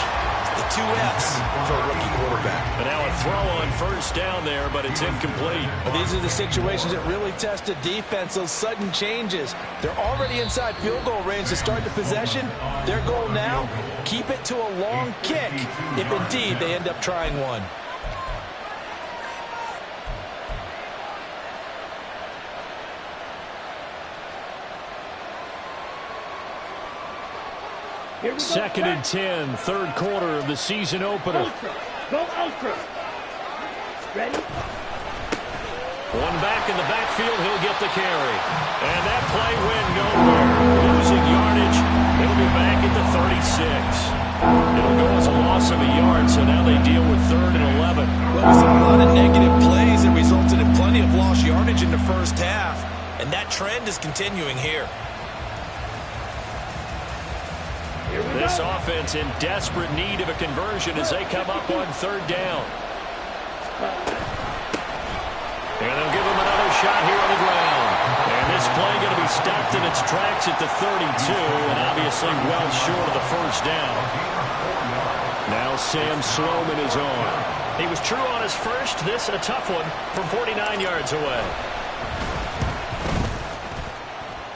The 2 F's for a rookie quarterback. And now a throw on first down there, but it's incomplete. But these are the situations that really test a defense, those sudden changes. They're already inside field goal range to start the possession. Their goal now, keep it to a long kick, if indeed they end up trying one. Second and 10, 3rd quarter of the season opener. Ultra. Go Ultra. Ready? One back in the backfield, he'll get the carry. And that play went nowhere. Losing yardage, it'll be back at the 36. It'll go as a loss of a yard, so now they deal with 3rd and 11. Well, we saw a lot of negative plays that resulted in plenty of lost yardage in the first half, and that trend is continuing here. This offense in desperate need of a conversion as they come up on 3rd down. And they'll give him another shot here on the ground. And this play going to be stopped in its tracks at the 32, and obviously well short of the 1st down. Now Sam Sloman is on. He was true on his first. This a tough one from 49 yards away.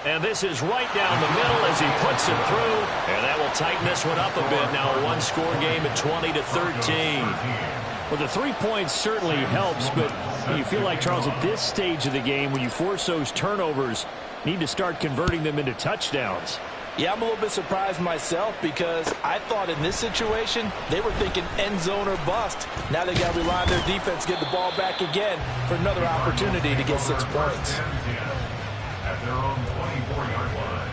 And this is right down the middle as he puts it through. And that will tighten this one up a bit. Now a one-score game at 20-13. Well, the 3 points certainly helps, but you feel like, Charles, at this stage of the game, when you force those turnovers, need to start converting them into touchdowns. Yeah, I'm a little bit surprised myself because I thought in this situation they were thinking end zone or bust. Now they got to rely on their defense, get the ball back again for another opportunity to get 6 points. At their own 24-yard line.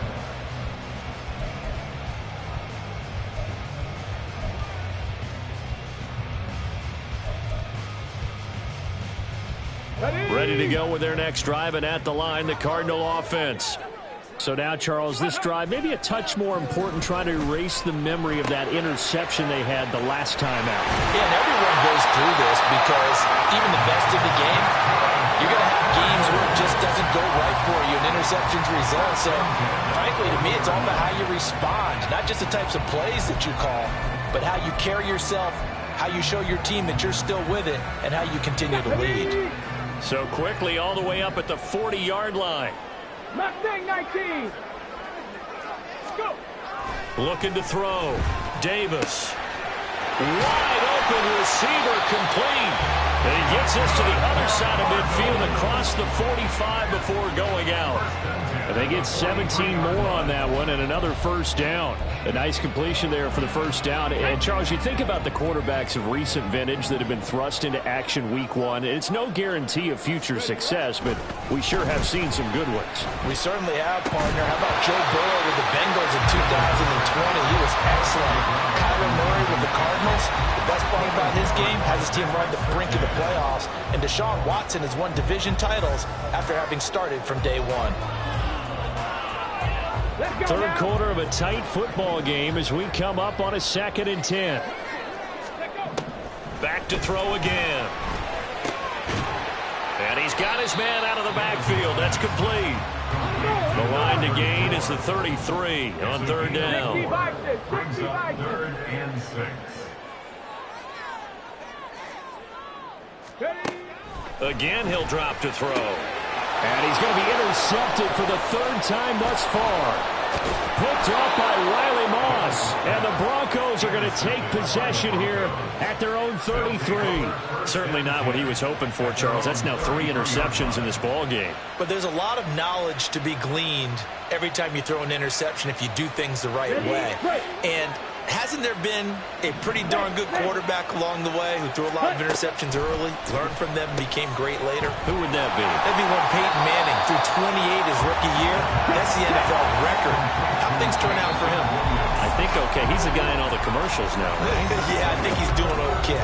Ready to go with their next drive, and at the line, the Cardinal offense. So now, Charles, this drive maybe a touch more important, trying to erase the memory of that interception they had the last time out. Yeah, and everyone goes through this because even the best in the game, you're going to have games where it just doesn't go right for you, and interceptions result. So, frankly, to me, it's all about how you respond, not just the types of plays that you call, but how you carry yourself, how you show your team that you're still with it, and how you continue to lead. So quickly all the way up at the 40-yard line. Mustang 19. Go. Looking to throw. Davis. Wide open receiver complete. And he gets this to the other side of midfield across the 45 before going out. And they get 17 more on that one and another 1st down. A nice completion there for the 1st down. And, Charles, you think about the quarterbacks of recent vintage that have been thrust into action week 1. It's no guarantee of future success, but we sure have seen some good ones. We certainly have, partner. How about Joe Burrow with the Bengals in 2020? He was excellent. Kyler Murray with the Cardinals. The best part about his game has his team right at the brink of the playoffs. And Deshaun Watson has won division titles after having started from day 1. 3rd quarter of a tight football game as we come up on a 2nd and 10. Back to throw again. And he's got his man out of the backfield. That's complete. The line to gain is the 33 on 3rd down. Brings up 3rd and 6. Again, he'll drop to throw. And he's going to be intercepted for the 3rd time thus far. Picked up by Riley Moss. And the Broncos are going to take possession here at their own 33. Certainly not what he was hoping for, Charles. That's now 3 interceptions in this ball game. But there's a lot of knowledge to be gleaned every time you throw an interception if you do things the right way. And hasn't there been a pretty darn good quarterback along the way who threw a lot of interceptions early, learned from them, and became great later? Who would that be? That'd be one Peyton Manning. Threw 28 his rookie year. That's the NFL record. How'd things turn out for him? I think okay. He's the guy in all the commercials now, right? Yeah, I think he's doing okay.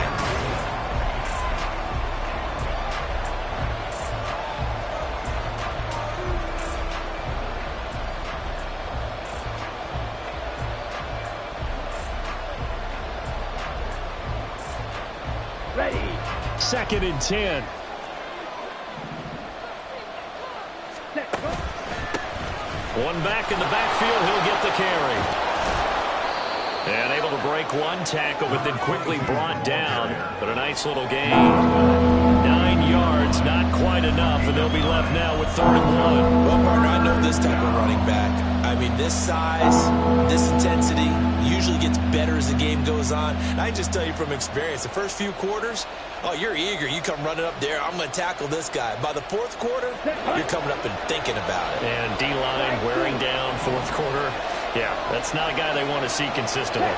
Ready. 2nd and 10. Set. Go. One back in the backfield. He'll get the carry. And able to break one tackle, but then quickly brought down. But a nice little gain. 9 yards, not quite enough, and they'll be left now with 3rd and 1. Well, partner, I know this type of running back. I mean, this size, this intensity usually gets better as the game goes on. And I can just tell you from experience, the first few quarters, oh, you're eager. You come running up there, I'm going to tackle this guy. By the 4th quarter, you're coming up and thinking about it. And D-line wearing down 4th quarter. Yeah, that's not a guy they want to see consistently.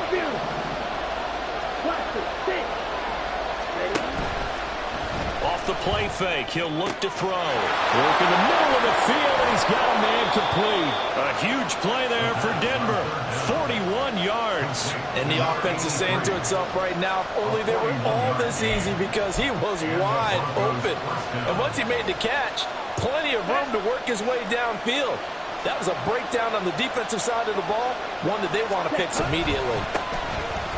Off the play fake. He'll look to throw. Work in the middle of the field, and he's got a man complete. A huge play there for Denver. 41 yards. And the offense is saying to itself right now, if only they were all this easy, because he was wide open. And once he made the catch, plenty of room to work his way downfield. That was a breakdown on the defensive side of the ball, one that they want to fix immediately.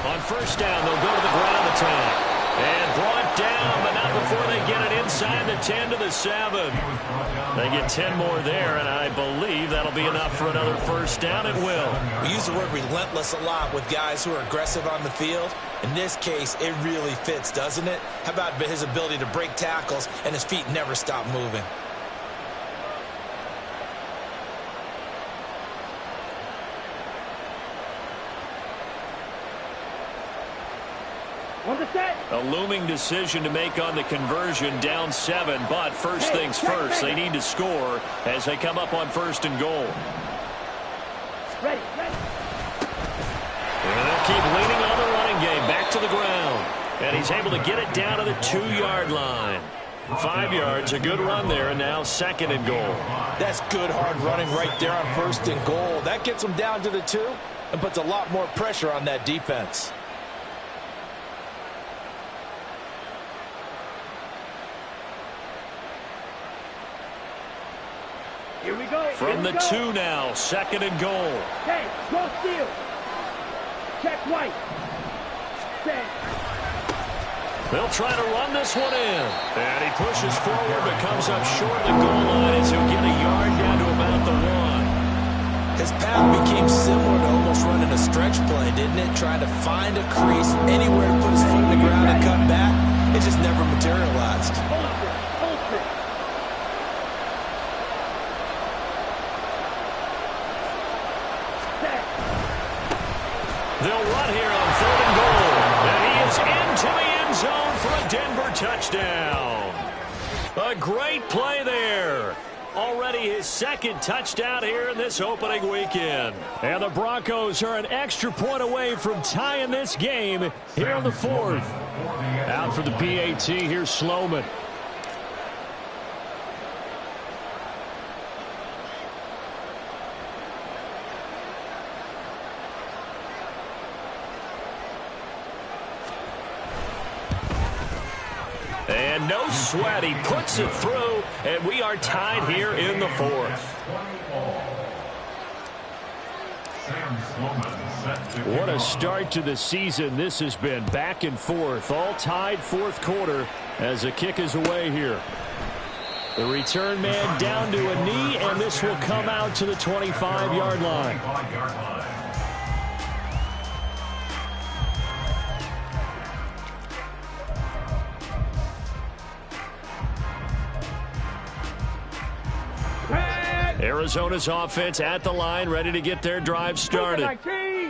On first down, they'll go to the ground attack. And brought down, but not before they get it inside the 10 to the 7. They get 10 more there, and I believe that'll be enough for another first down. It will. We use the word relentless a lot with guys who are aggressive on the field. In this case, it really fits, doesn't it? How about his ability to break tackles and his feet never stop moving? On the set. A looming decision to make on the conversion, down 7. But first things first, they need to score as they come up on first and goal. Ready. And they'll keep leaning on the running game. Back to the ground. And he's able to get it down to the 2-yard line. 5 yards, a good run there, and now second and goal. That's good hard running right there on first and goal. That gets them down to the 2 and puts a lot more pressure on that defense. Here we go. From the 2 now, second and goal. Hey, go steal. Check White. Set. They'll try to run this one in. And he pushes forward, but comes up short of the goal line as he'll get a yard down to about the 1. His path became similar to almost running a stretch play, didn't it? Trying to find a crease, anywhere to put his foot in the ground and cut back. It just never materialized. Hold it. They'll run here on third and goal. And he is into the end zone for a Denver touchdown. A great play there. Already his second touchdown here in this opening weekend. And the Broncos are an extra point away from tying this game here in the 4th. Out for the PAT, here's Sloman. And no sweat, he puts it through, and we are tied here in the 4th. What a start to the season this has been. Back and forth, all tied 4th quarter as the kick is away here. The return man down to a knee, and this will come out to the 25-yard line. Arizona's offense at the line, ready to get their drive started.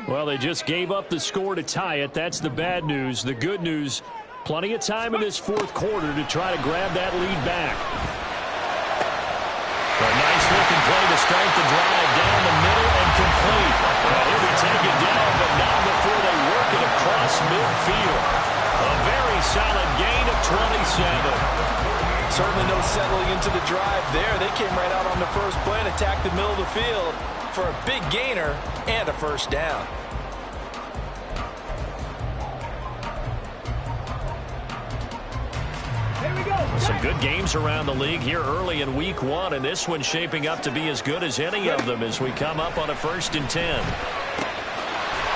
Well, they just gave up the score to tie it. That's the bad news. The good news, plenty of time in this 4th quarter to try to grab that lead back. A nice-looking play to start the drive down the middle and complete. Well, he'll be taken down, but not before they work it across midfield. A very solid gain of 27. Certainly no settling into the drive there. They came right out on the first play and attacked the middle of the field for a big gainer and a first down. Here we go. Some good games around the league here early in week 1, and this one's shaping up to be as good as any of them as we come up on a 1st and 10.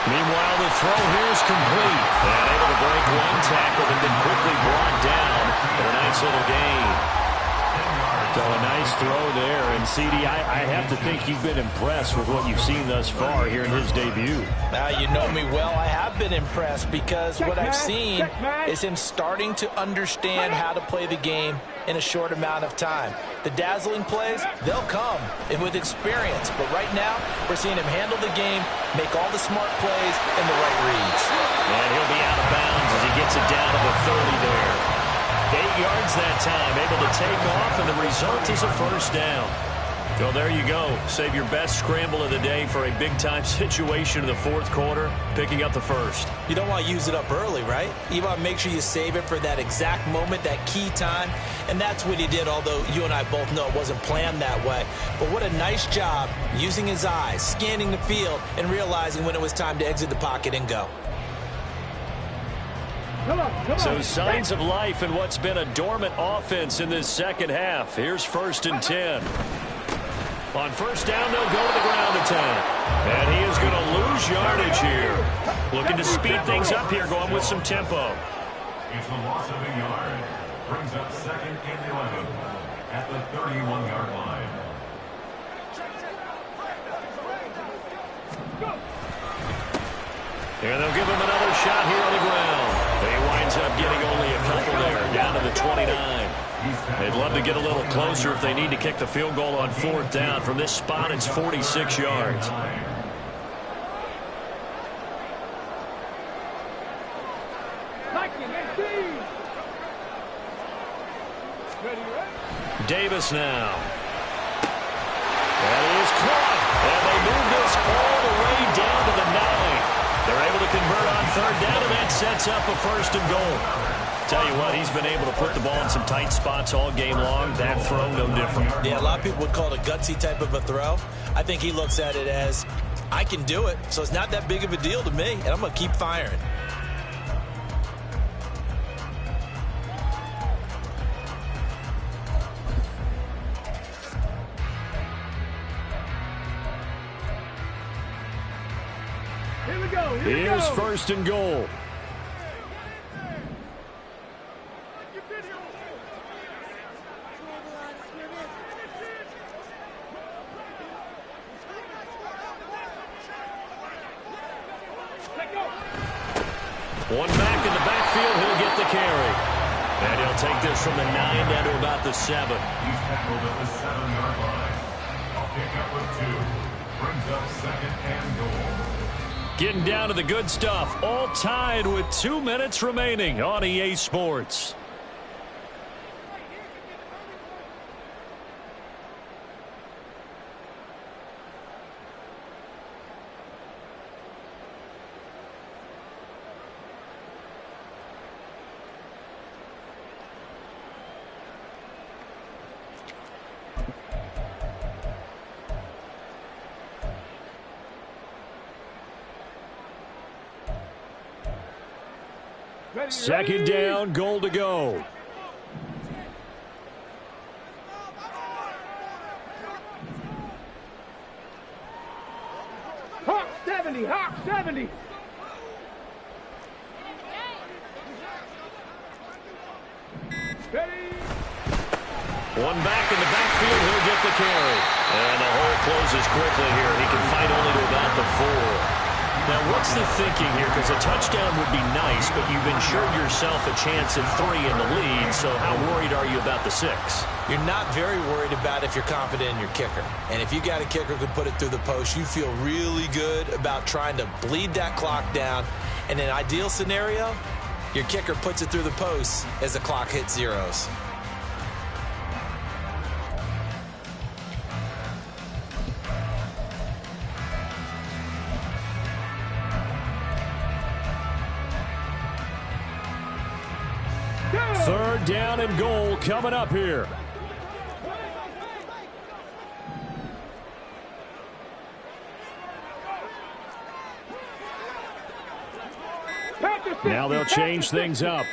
Meanwhile, the throw here is complete. And able to break one tackle and then quickly brought down for a nice little gain. So a nice throw there. And, CD, I have to think you've been impressed with what you've seen thus far here in his debut. Now, you know me well. I have been impressed because what I've seen is him starting to understand how to play the game in a short amount of time. The dazzling plays, they'll come with experience. But right now, we're seeing him handle the game, make all the smart plays, and the right reads. And he'll be out of bounds as he gets it down to the 30 there. 8 yards that time, able to take off, and the result is a first down. Well, there you go. Save your best scramble of the day for a big-time situation in the fourth quarter, picking up the first. You don't want to use it up early, right? You want to make sure you save it for that exact moment, that key time, and that's what he did, although you and I both know it wasn't planned that way. But what a nice job using his eyes, scanning the field, and realizing when it was time to exit the pocket and go. So signs of life in what's been a dormant offense in this second half. Here's 1st and 10. On first down, they'll go to the ground attack. And he is going to lose yardage here. Looking to speed things up here, going with some tempo. It's a loss of a yard. Brings up 2nd and 11 at the 31-yard line. And they'll give him another shot here on the ground. He winds up getting only a couple there, down to the 29. They'd love to get a little closer if they need to kick the field goal on 4th down. From this spot, it's 46 yards. Davis now. That is caught. And they move this all the way down to the 9. They're able to convert on 3rd down, and that sets up a 1st and goal. Tell you what, he's been able to put the ball in some tight spots all game long. That throw, no different. Yeah, a lot of people would call it a gutsy type of a throw. I think he looks at it as, I can do it, so it's not that big of a deal to me, and I'm going to keep firing. Here we go. Here's 1st and goal. One back in the backfield, he'll get the carry. And he'll take this from the 9 down to about the 7. He's tackled at the 7-yard line. I'll pick up with 2. Brings up 2nd and goal. Getting down to the good stuff. All tied with 2 minutes remaining on EA Sports. Second down, goal to go. Hawk 70, Hawk 70. Ready. One back in the backfield, he'll get the carry. And the hole closes quickly here. He can fight only to about the 4. Now, what's the thinking here? Because a touchdown would be nice, but you've ensured yourself a chance at 3 in the lead, so how worried are you about the 6? You're not very worried about if you're confident in your kicker. And if you got a kicker who can put it through the post, you feel really good about trying to bleed that clock down. In an ideal scenario, your kicker puts it through the post as the clock hits zeros. Third down and goal coming up here. Now they'll change things up.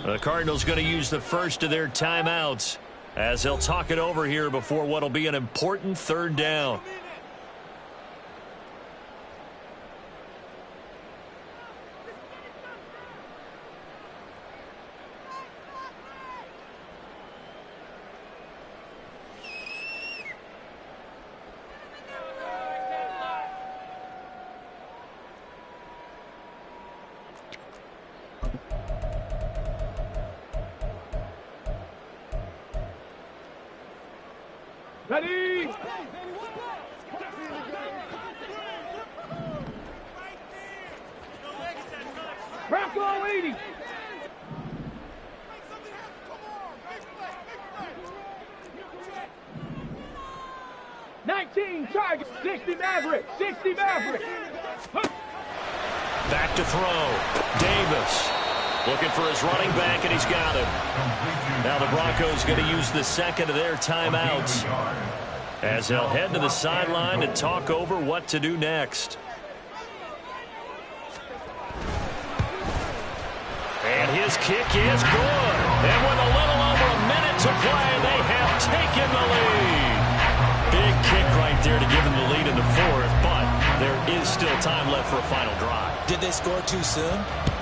The Cardinals going to use the first of their timeouts as they'll talk it over here before what will be an important 3rd down. Ready. Bronco 80. 19, target. 60 Maverick. 60 Maverick. Back to throw. Davis looking for his running back, and he's got him. Now the Broncos going to use the second of their timeouts as they'll head to the sideline and talk over what to do next. And his kick is good. And with a little over a minute to play, they have taken the lead. Big kick right there to give them the lead in the fourth, but there is still time left for a final drive. Did they score too soon?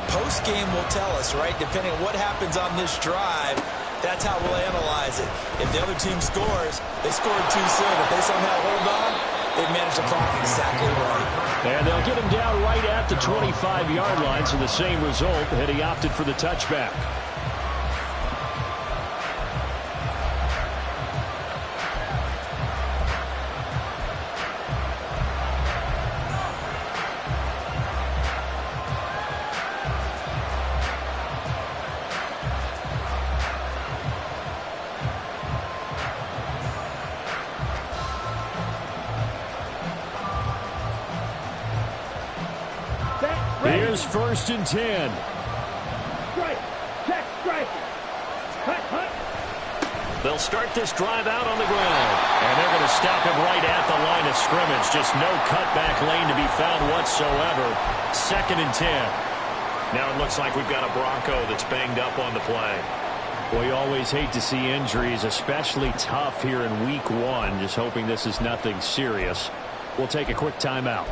Post-game will tell us, right? Depending on what happens on this drive, that's how we'll analyze it. If the other team scores, they scored too soon. If they somehow hold on, they've managed the clock exactly right. And they'll get him down right at the 25-yard line, so the same result, and he opted for the touchback. Here's 1st and 10. Strike. Check striking. Hut, hut. They'll start this drive out on the ground. And they're going to stop him right at the line of scrimmage. Just no cutback lane to be found whatsoever. 2nd and 10. Now it looks like we've got a Bronco that's banged up on the play. Well, you always hate to see injuries, especially tough here in week 1. Just hoping this is nothing serious. We'll take a quick timeout.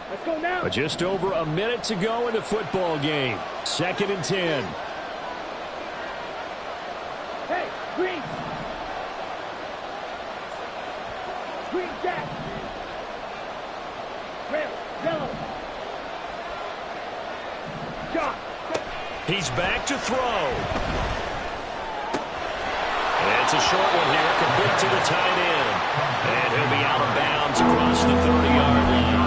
Let's go now. But just over a minute to go in the football game. 2nd and 10. Hey, green. Green jack. Red, yellow. Shot. He's back to throw. And it's a short one here, complete to the tight end. And he'll be out of bounds across the 30-yard line.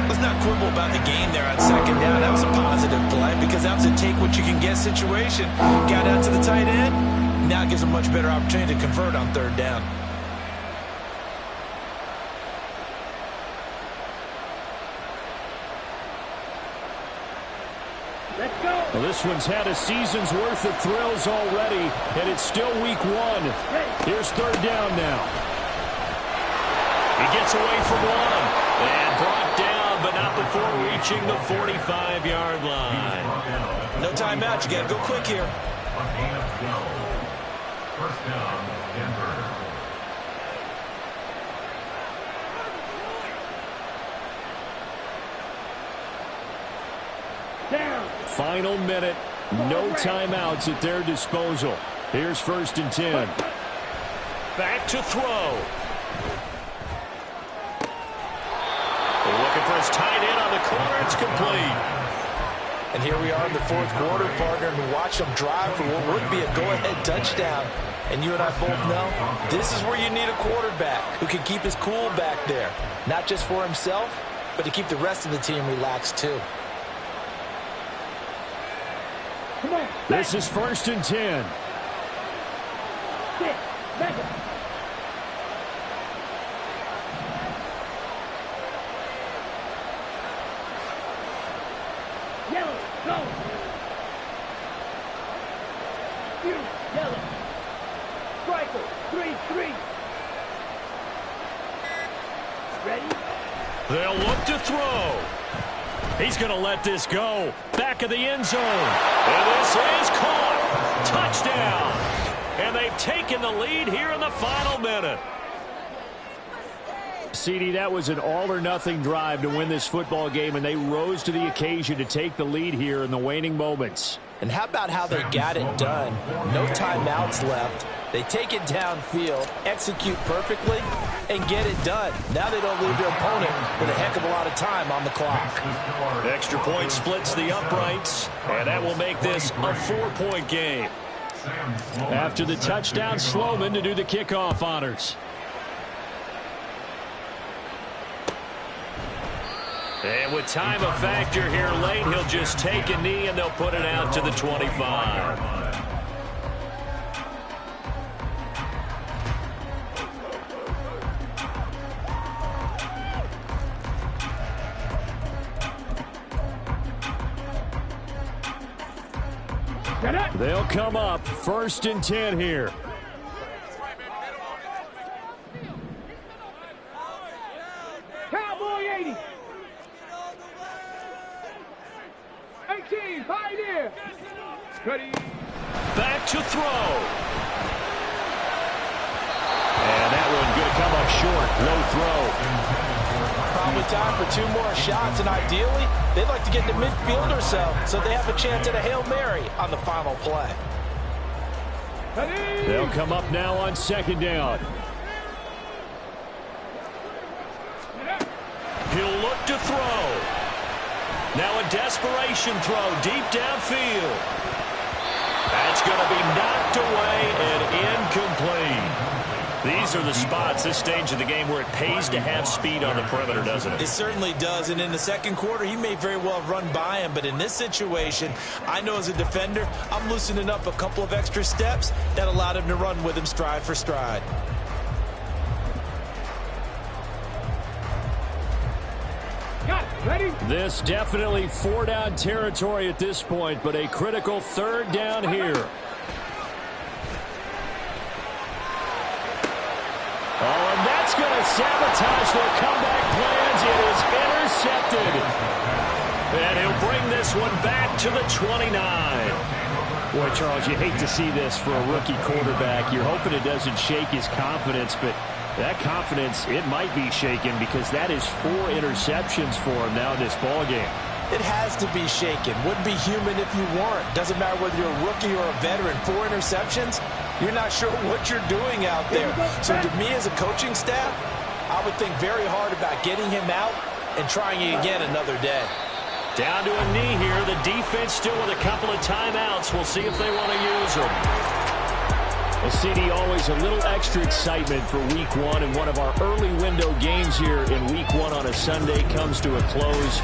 Let's not quibble about the game there on 2nd down. That was a positive play because that was a take-what-you-can-get situation. Got out to the tight end. Now it gives a much better opportunity to convert on 3rd down. Let's go. Well, this one's had a season's worth of thrills already, and it's still week 1. Here's 3rd down now. He gets away from one and brought down, but not before reaching the 45-yard line. No timeout. You got to go quick here. 1st down, Denver. Down. Final minute. No timeouts at their disposal. Here's 1st and 10. Back to throw. Looking for his tight end on the corner. It's complete. And here we are in the 4th quarter, partner, and watch them drive for what would be a go-ahead touchdown. And you and I both know this is where you need a quarterback who can keep his cool back there. Not just for himself, but to keep the rest of the team relaxed too. Come on. This is 1st and 10. Six. Mega. Yellow. Go. You. Yellow. Striker. 3-3. Ready? They'll look to throw. He's going to let this go. Back of the end zone. And this is caught. Touchdown. And they've taken the lead here in the final minute. CD, that was an all-or-nothing drive to win this football game, and they rose to the occasion to take the lead here in the waning moments. And how about how they got it done? No timeouts left. They take it downfield, execute perfectly, and get it done. Now they don't leave their opponent with a heck of a lot of time on the clock. Extra point splits the uprights, and that will make this a 4-point game. After the touchdown, Sloman to do the kickoff honors. And with time a factor here late, he'll just take a knee and they'll put it out to the 25. They'll come up 1st and 10 here. Cowboy 80. 18, Pioneer. Cuddy. Back to throw. And that one going to come up short. Low throw. Probably time for 2 more shots, and ideally, they'd like to get to midfield or so they have a chance at a Hail Mary on the final play. They'll come up now on 2nd down. He'll look to throw. Now a desperation throw deep downfield. That's going to be knocked away and incomplete. These are the spots, this stage of the game, where it pays to have speed on the perimeter, doesn't it? It certainly does, and in the second quarter, he may very well run by him, but in this situation, I know as a defender, I'm loosening up a couple of extra steps that allowed him to run with him stride for stride. Ready? This definitely 4-down territory at this point, but a critical 3rd down here. Oh, and that's going to sabotage their comeback plans. It is intercepted. And he'll bring this one back to the 29. Boy, Charles, you hate to see this for a rookie quarterback. You're hoping it doesn't shake his confidence, but that confidence, it might be shaken because that is 4 interceptions for him now in this ballgame. It has to be shaken. Wouldn't be human if you weren't. Doesn't matter whether you're a rookie or a veteran. 4 interceptions, you're not sure what you're doing out there. So to me as a coaching staff, I would think very hard about getting him out and trying it again another day. Down to a knee here. The defense still with a couple of timeouts. We'll see if they want to use them. Well, CD, always a little extra excitement for Week 1, and one of our early window games here in Week 1 on a Sunday comes to a close.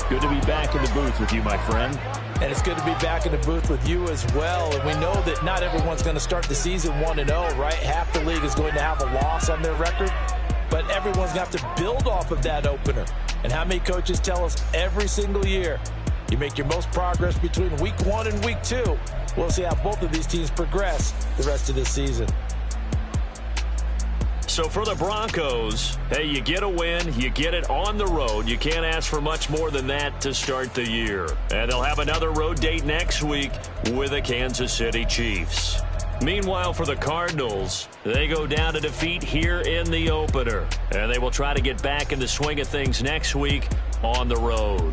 Good to be back in the booth with you, my friend. And it's good to be back in the booth with you as well. And we know that not everyone's going to start the season 1-0, right? Half the league is going to have a loss on their record. But everyone's going to have to build off of that opener. And how many coaches tell us every single year, you make your most progress between Week 1 and Week 2. We'll see how both of these teams progress the rest of this season. So for the Broncos, hey, you get a win, you get it on the road. You can't ask for much more than that to start the year. And they'll have another road date next week with the Kansas City Chiefs. Meanwhile, for the Cardinals, they go down to defeat here in the opener. And they will try to get back in the swing of things next week on the road.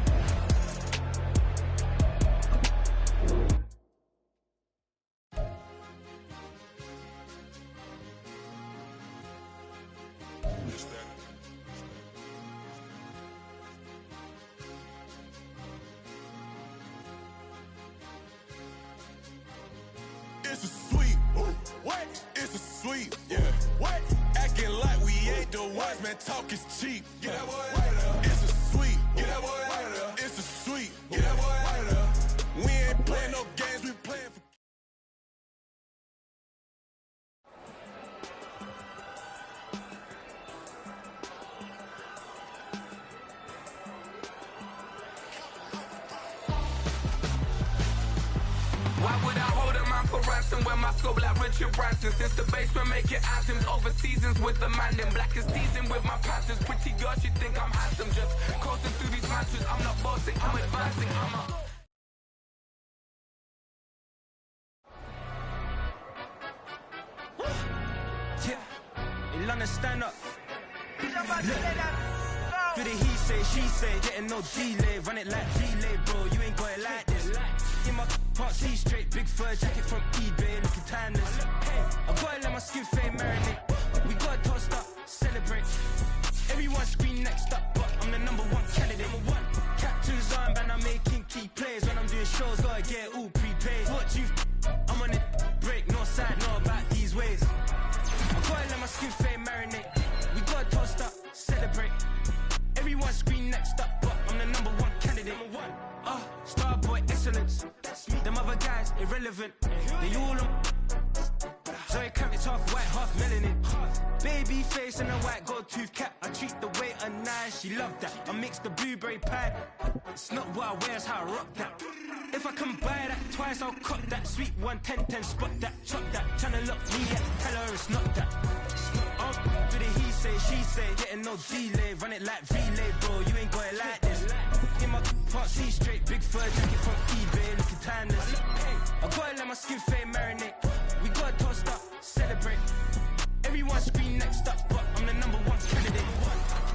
It's a sweet. What? It's a sweet. Yeah. What? Acting like we ain't the ones, man. Talk is cheap. Get that boy right up. It's a sweet. Get that boy right up. It's a sweet. Get that boy right up. We ain't playing no games. We playing for. Why would I hold a man for ransom when my scope like Richard Branson? Since the basement making anthems over seasons with the man, them black is teasing with my patterns. Pretty girl, she think I'm handsome. Just coasting through these matches. I'm not bossing, I'm advancing. I'm a... Yeah, in London, stand up. For the he say, she say, getting no delay. Run it like relay, bro, you ain't got it like this. In my can't see straight, big fur jacket from eBay, looking timeless. Hey, I gotta let my skin fade marinate. We gotta toast up, celebrate. Everyone scream next up, but I'm the #1 candidate. Captain's armband, I'm making key plays. When I'm doing shows, gotta get all prepaid. What you I'm on it, break, no side, no about these ways. I gotta let my skin fade marinate. We gotta toast up, celebrate. Everyone scream next up, but I'm the half melanin. Baby face and a white gold tooth cap. I treat the waiter nice, she love that. I mix the blueberry pie. It's not what I wear, it's how I rock that. If I can buy that twice, I'll cut that. Sweet 110, spot that, chop that. Tryna lock me up, tell her it's not that. Do the he say, she say, getting no delay. Run it like relay, bro, you ain't got it like this. In my part C straight, big fur jacket from eBay, looking timeless. I gotta let my skin fade marinate. We gotta toast up, celebrate. Everyone scream next up, but I'm the #1 candidate.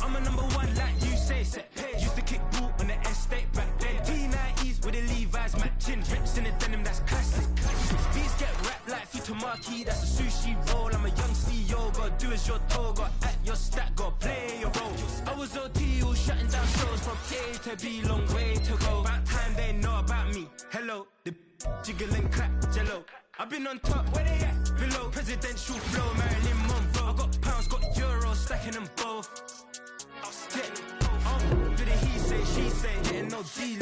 I'm a #1 like you say, set page. Used to kick boot on the estate back then. T90s with the Levi's matching. Rips in the denim, that's classic. Beats get wrapped like Futamaki, that's a sushi roll. I'm a young CEO, gotta do as you're told. Gotta act your stat, gotta play your role. I was OT, all shutting down shows from A to B, long way to go. About time they know about me. Hello, the jiggle and clap, jello. I've been on top, where they at? Below, presidential flow, Marilyn Monroe. I got pounds, got euros, stacking them both. Do the he say, she say, getting no delay.